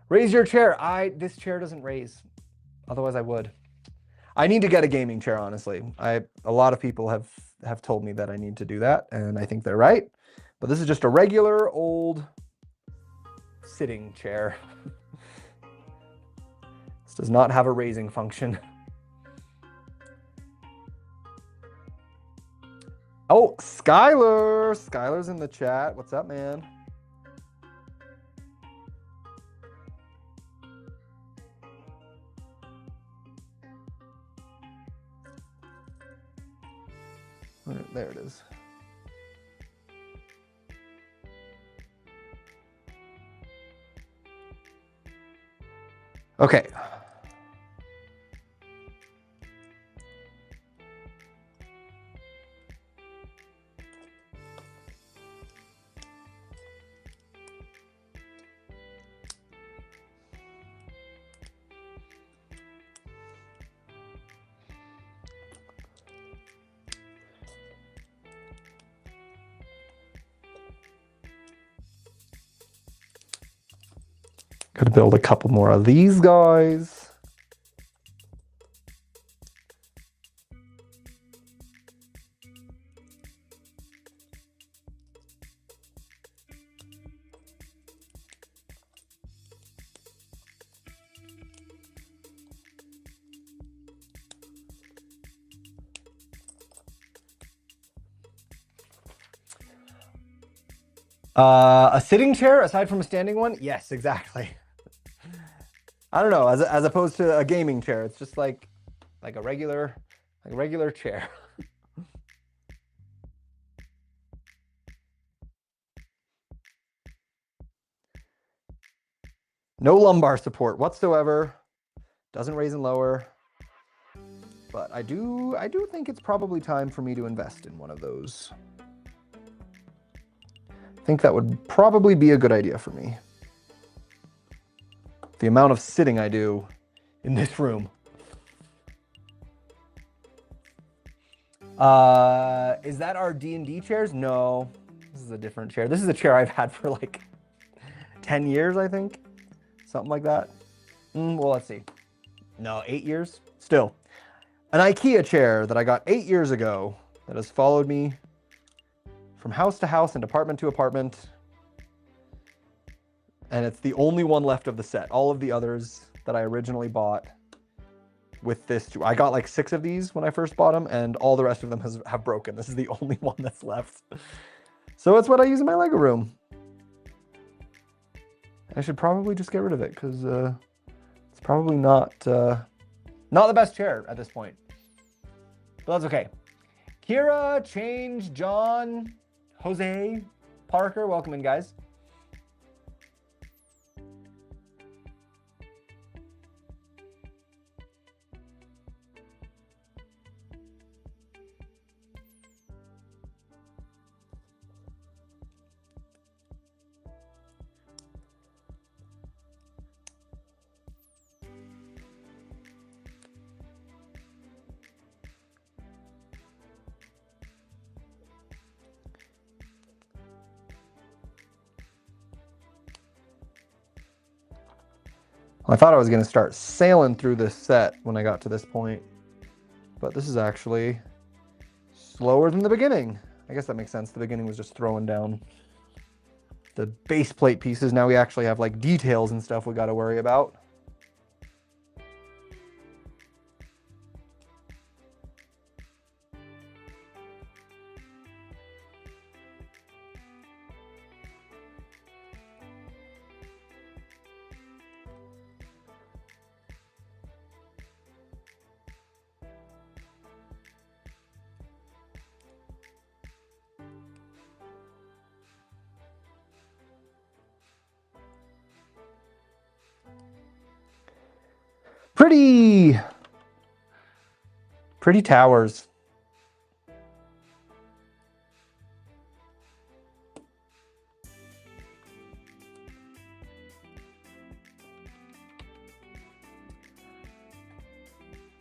Raise your chair. This chair doesn't raise. Otherwise I would. I need to get a gaming chair, honestly. A lot of people have told me that I need to do that, and I think they're right. But this is just a regular old sitting chair. This does not have a raising function. Oh, Skylar. Skylar's in the chat. What's up, man? There it is. Okay. Gotta build a couple more of these guys. A sitting chair aside from a standing one? Yes, exactly. I don't know, as opposed to a gaming chair. It's just like a regular chair. No lumbar support whatsoever. Doesn't raise and lower. But I do think it's probably time for me to invest in one of those. I think that would probably be a good idea for me. The amount of sitting I do in this room. Is that our D&D chairs? No, this is a different chair. This is a chair I've had for like 10 years, I think. Something like that. Well, let's see. No, 8 years? Still. An IKEA chair that I got 8 years ago that has followed me from house to house and apartment to apartment. And it's the only one left of the set. All of the others that I originally bought with this, I got like 6 of these when I first bought them, and all the rest of them have broken. This is the only one that's left. So it's what I use in my Lego room. I should probably just get rid of it because it's probably not the best chair at this point. But that's okay. Kira, Change, John, Jose, Parker, welcome in, guys. I thought I was going to start sailing through this set when I got to this point, but this is actually slower than the beginning. I guess that makes sense. The beginning was just throwing down the base plate pieces. Now we actually have like details and stuff we got to worry about. Pretty towers.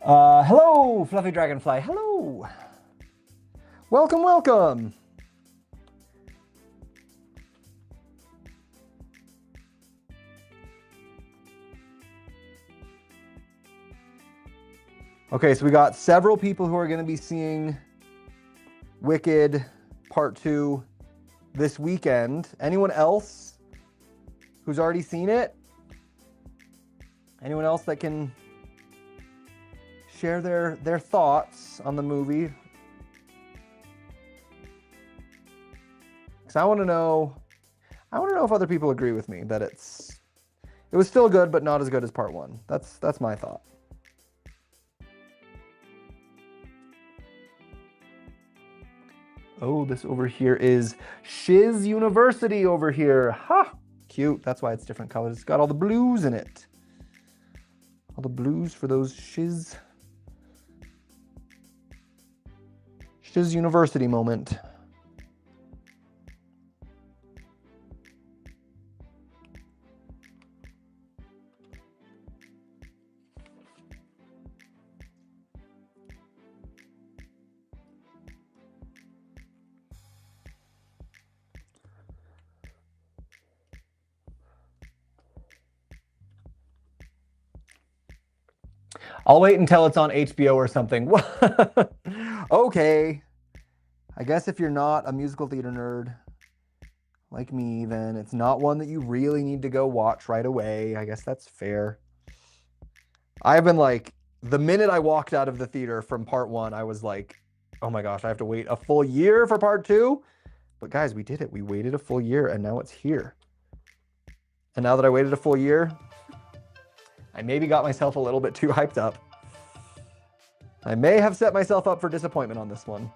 Hello, Fluffy Dragonfly. Hello. Welcome, welcome. Okay, so we got several people who are going to be seeing Wicked Part 2 this weekend. Anyone else who's already seen it? Anyone else that can share their thoughts on the movie? Because I want to know if other people agree with me that it was still good, but not as good as Part 1. That's my thought. Oh, this over here is Shiz University over here. Ha! Cute. That's why it's different colors. It's got all the blues in it. All the blues for those Shiz University moment. I'll wait until it's on HBO or something. Okay. I guess if you're not a musical theater nerd like me, then it's not one that you really need to go watch right away. I guess that's fair. I've been like, the minute I walked out of the theater from Part 1, I was like, oh my gosh, I have to wait a full year for Part 2? But guys, we did it. We waited a full year and now it's here. And now that I waited a full year, I maybe got myself a little bit too hyped up. I may have set myself up for disappointment on this one.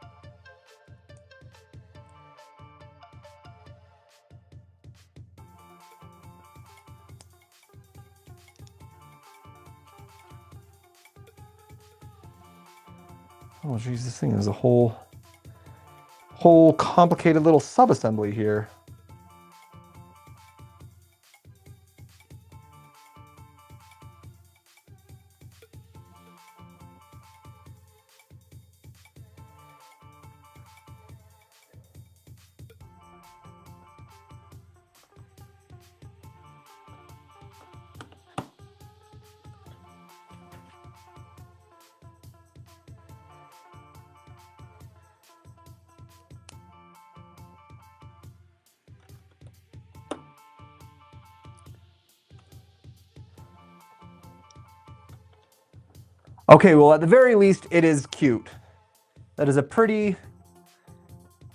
Oh geez, this thing is a whole complicated little sub-assembly here. Okay, well, at the very least, it is cute. That is a pretty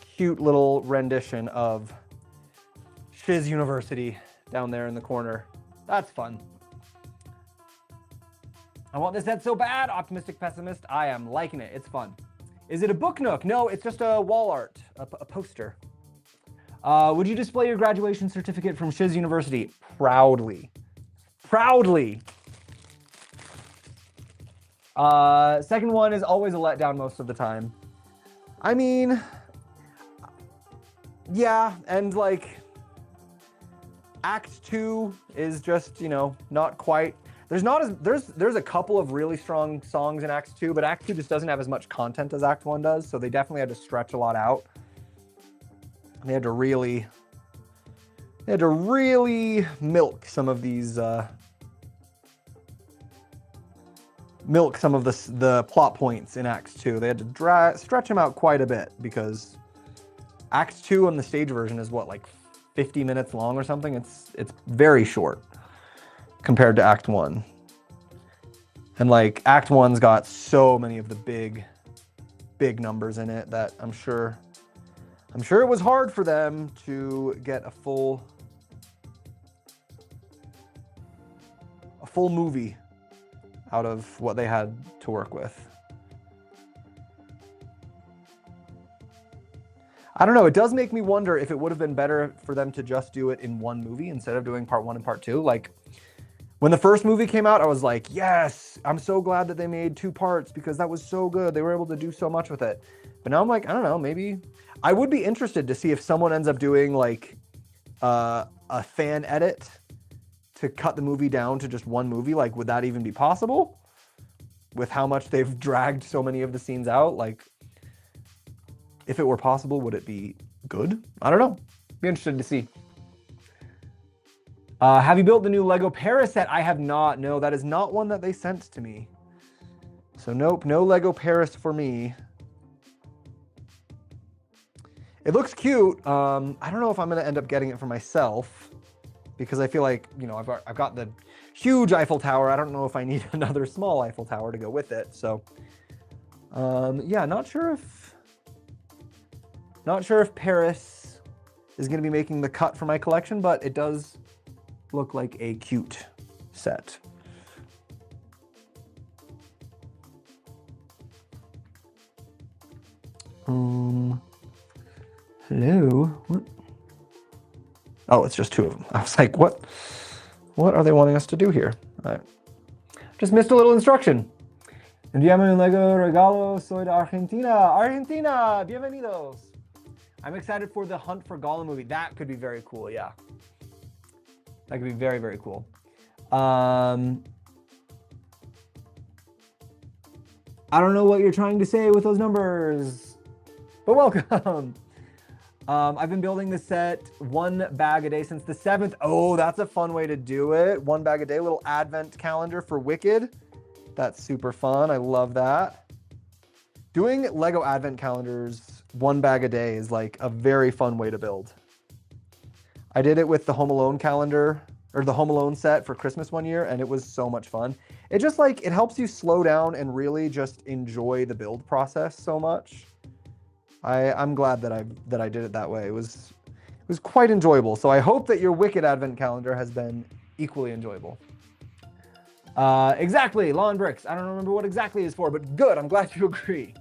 cute little rendition of Shiz University down there in the corner. That's fun. I want this set so bad, Optimistic Pessimist. I am liking it. It's fun. Is it a book nook? No, it's just a wall art, a poster. Would you display your graduation certificate from Shiz University? Proudly. Proudly. Second one is always a letdown most of the time. I mean, yeah, and like Act 2 is just, you know, not quite. There's a couple of really strong songs in Act 2, but Act 2 just doesn't have as much content as Act 1 does, so they definitely had to stretch a lot out. They had to really milk some of these milk some of the plot points in Act 2. They had to stretch them out quite a bit because Act 2 on the stage version is what, like 50 minutes long or something? It's very short compared to Act 1. And like Act 1's got so many of the big numbers in it that I'm sure it was hard for them to get a full movie out of what they had to work with. I don't know, it does make me wonder if it would have been better for them to just do it in one movie instead of doing part 1 and part 2. Like, when the first movie came out, I was like, yes, I'm so glad that they made 2 parts because that was so good. They were able to do so much with it. But now I'm like, I don't know, maybe I would be interested to see if someone ends up doing like a fan edit to cut the movie down to just one movie. Like, would that even be possible with how much they've dragged so many of the scenes out? Like, if it were possible, would it be good? I don't know. Be interested to see. Have you built the new Lego Paris set? I have not. No, that is not one that they sent to me. So nope, no Lego Paris for me. It looks cute. I don't know if I'm going to end up getting it for myself because I feel like, you know, I've got the huge Eiffel Tower. I don't know if I need another small Eiffel Tower to go with it. So yeah, not sure if Paris is going to be making the cut for my collection, but it does look like a cute set. Hello. What? Oh, it's just 2 of them. I was like, what are they wanting us to do here? I just missed a little instruction. Enviame un Lego regalo, soy de Argentina. Argentina, bienvenidos. I'm excited for the Hunt for Gollum movie. That could be very cool, yeah. That could be very, very cool. I don't know what you're trying to say with those numbers, but welcome. I've been building this set 1 bag a day since the 7th. Oh, that's a fun way to do it. 1 bag a day, little advent calendar for Wicked. That's super fun. I love that. Doing Lego advent calendars 1 bag a day is like a very fun way to build. I did it with the Home Alone calendar or the Home Alone set for Christmas one year, and it was so much fun. It just like, it helps you slow down and really just enjoy the build process so much. I'm glad that I did it that way. It was quite enjoyable. So I hope that your Wicked Advent Calendar has been equally enjoyable. Exactly, Lawn Bricks. I don't remember what exactly is for, but good. I'm glad you agree.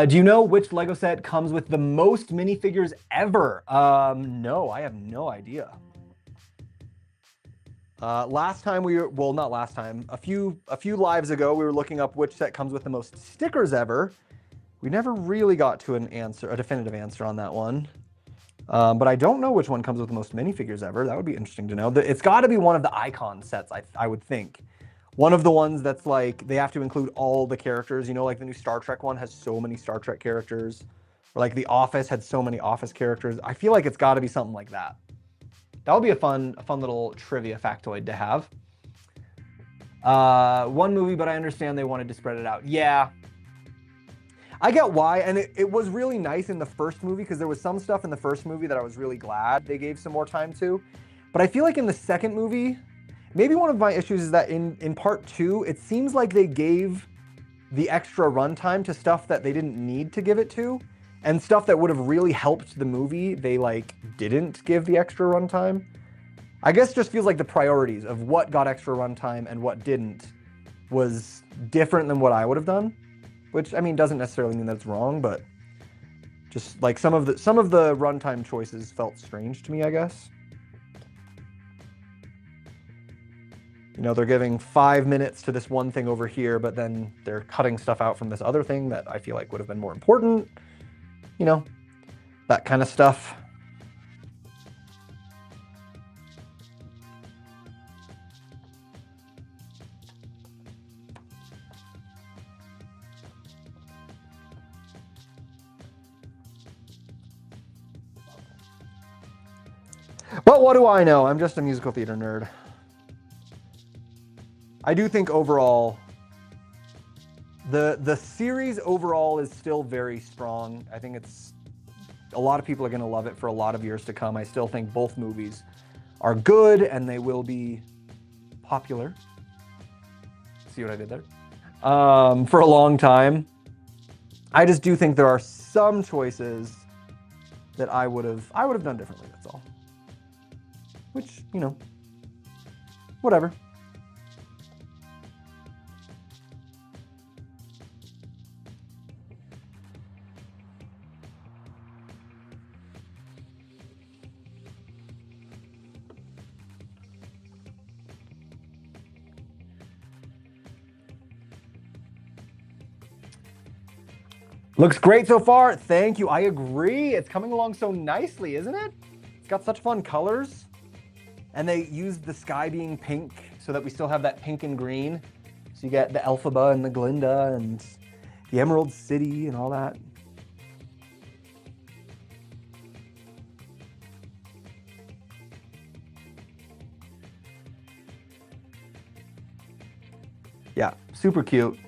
Do you know which Lego set comes with the most minifigures ever? No, I have no idea. Last time not last time, a few lives ago, we were looking up which set comes with the most stickers ever. We never really got to a definitive answer on that one. But I don't know which one comes with the most minifigures ever. That would be interesting to know. It's got to be one of the icon sets, I would think. One of the ones that's like, they have to include all the characters, you know, like the new Star Trek one has so many Star Trek characters, or like The Office had so many Office characters. I feel like it's got to be something like that. That would be a fun little trivia factoid to have. One movie, but I understand they wanted to spread it out. Yeah, I get why, and it was really nice in the first movie because there was some stuff in the first movie that I was really glad they gave some more time to. But I feel like in the second movie, maybe one of my issues is that in part 2, it seems like they gave the extra runtime to stuff that they didn't need to give it to, and stuff that would have really helped the movie, they like didn't give the extra runtime. I guess it just feels like the priorities of what got extra runtime and what didn't was different than what I would have done, which I mean doesn't necessarily mean that it's wrong, but just like some of the runtime choices felt strange to me, I guess. You know, they're giving 5 minutes to this one thing over here, but then they're cutting stuff out from this other thing that I feel like would have been more important. You know, that kind of stuff. But what do I know? I'm just a musical theater nerd. I do think overall, the series overall is still very strong. I think a lot of people are going to love it for a lot of years to come. I still think both movies are good and they will be popular. See what I did there? For a long time. I just do think there are some choices that I would have done differently, that's all. Which, you know, whatever. Looks great so far. Thank you. I agree. It's coming along so nicely, isn't it? It's got such fun colors. And they used the sky being pink so that we still have that pink and green. So you get the Elphaba and the Glinda and the Emerald City and all that. Yeah, super cute.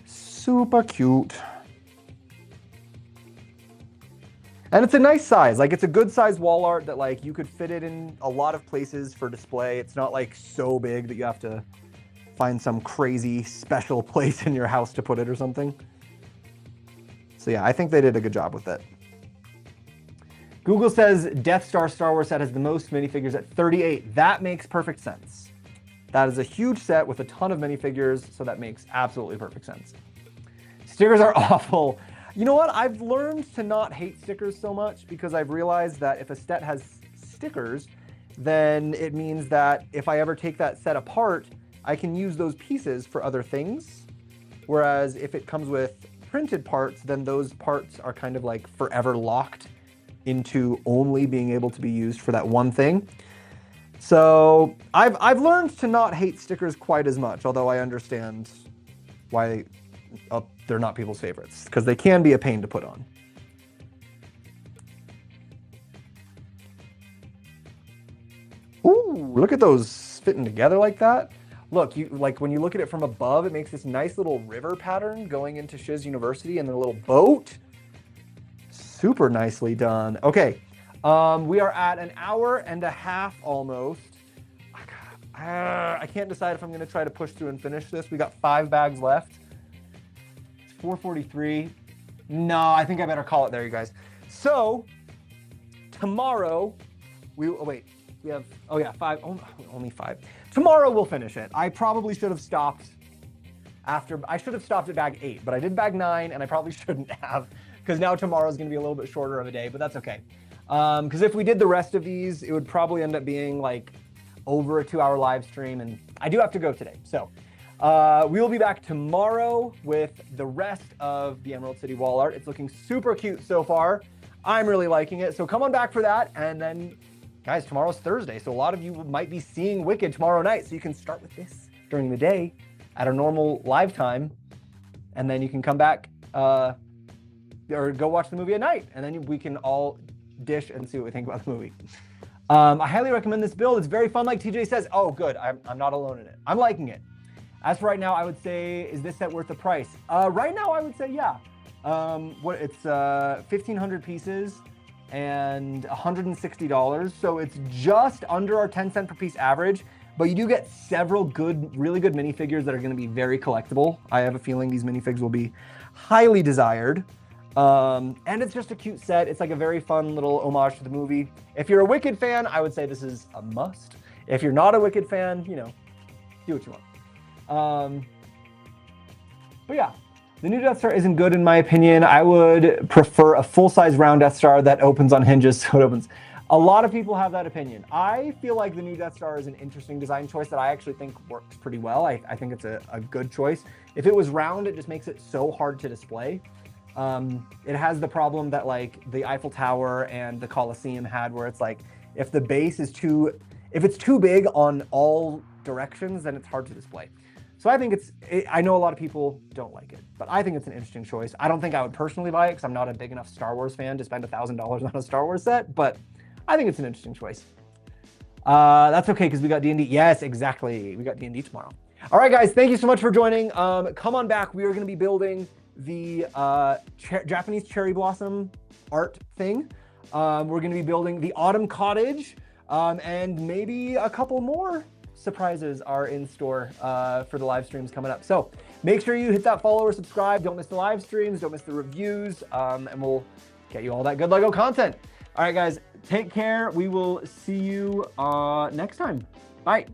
Super cute. And it's a nice size. Like, it's a good size wall art that like you could fit it in a lot of places for display. It's not like so big that you have to find some crazy special place in your house to put it or something. So yeah, I think they did a good job with it. Google says Death Star Star Wars set has the most minifigures at 38. That makes perfect sense. That is a huge set with a ton of minifigures, so that makes absolutely perfect sense. Stickers are awful. You know what? I've learned to not hate stickers so much because I've realized that if a set has stickers, then it means that if I ever take that set apart, I can use those pieces for other things. Whereas if it comes with printed parts, then those parts are kind of like forever locked into only being able to be used for that one thing. So I've learned to not hate stickers quite as much, although I understand why they're not people's favorites, because they can be a pain to put on. Ooh, look at those fitting together like that. Look, like when you look at it from above, it makes this nice little river pattern going into Shiz University and then a little boat. Super nicely done. Okay, we are at an hour and a half almost. I can't decide if I'm gonna try to push through and finish this. We got 5 bags left. It's 4:43. No, I think I better call it there, you guys. So tomorrow, we have, oh yeah, 5, only 5. Tomorrow we'll finish it. I probably should have stopped I should have stopped at bag 8, but I did bag 9 and I probably shouldn't have, because now tomorrow's gonna be a little bit shorter of a day, but that's okay. Because if we did the rest of these, it would probably end up being like over a 2-hour live stream, and I do have to go today. So we will be back tomorrow with the rest of the Emerald City wall art. It's looking super cute so far. I'm really liking it. So come on back for that. And then, guys, tomorrow's Thursday. So a lot of you might be seeing Wicked tomorrow night. So you can start with this during the day at a normal live time. And then you can come back or go watch the movie at night. And then we can all dish and see what we think about the movie. I highly recommend this build. It's very fun, like TJ says. Oh, good. I'm not alone in it. I'm liking it. As for right now, I would say, is this set worth the price? Right now, I would say, yeah. It's 1,500 pieces and $160. So it's just under our 10 cent per piece average, but you do get several really good minifigures that are going to be very collectible. I have a feeling these minifigs will be highly desired. And it's just a cute set. It's like a very fun little homage to the movie. If you're a Wicked fan, I would say this is a must. If you're not a Wicked fan, you know, do what you want. But yeah, the new Death Star isn't good in my opinion. I would prefer a full-size round Death Star that opens on hinges, so it opens. A lot of people have that opinion. I feel like the new Death Star is an interesting design choice that I actually think works pretty well. I think it's a good choice. If it was round, it just makes it so hard to display. It has the problem that like the Eiffel Tower and the Colosseum had, where it's like, if the base is if it's too big on all directions, then it's hard to display. So I think I know a lot of people don't like it, but I think it's an interesting choice. I don't think I would personally buy it because I'm not a big enough Star Wars fan to spend $1,000 on a Star Wars set, but I think it's an interesting choice. That's okay because we got D&D. Yes, exactly. We got D&D tomorrow. All right, guys, thank you so much for joining. Come on back. We are going to be building the Japanese cherry blossom art thing. We're going to be building the autumn cottage, and maybe a couple more surprises are in store for the live streams coming up. So make sure you hit that follow or subscribe. Don't miss the live streams. Don't miss the reviews, and we'll get you all that good LEGO content. All right, guys, take care. We will see you next time. Bye.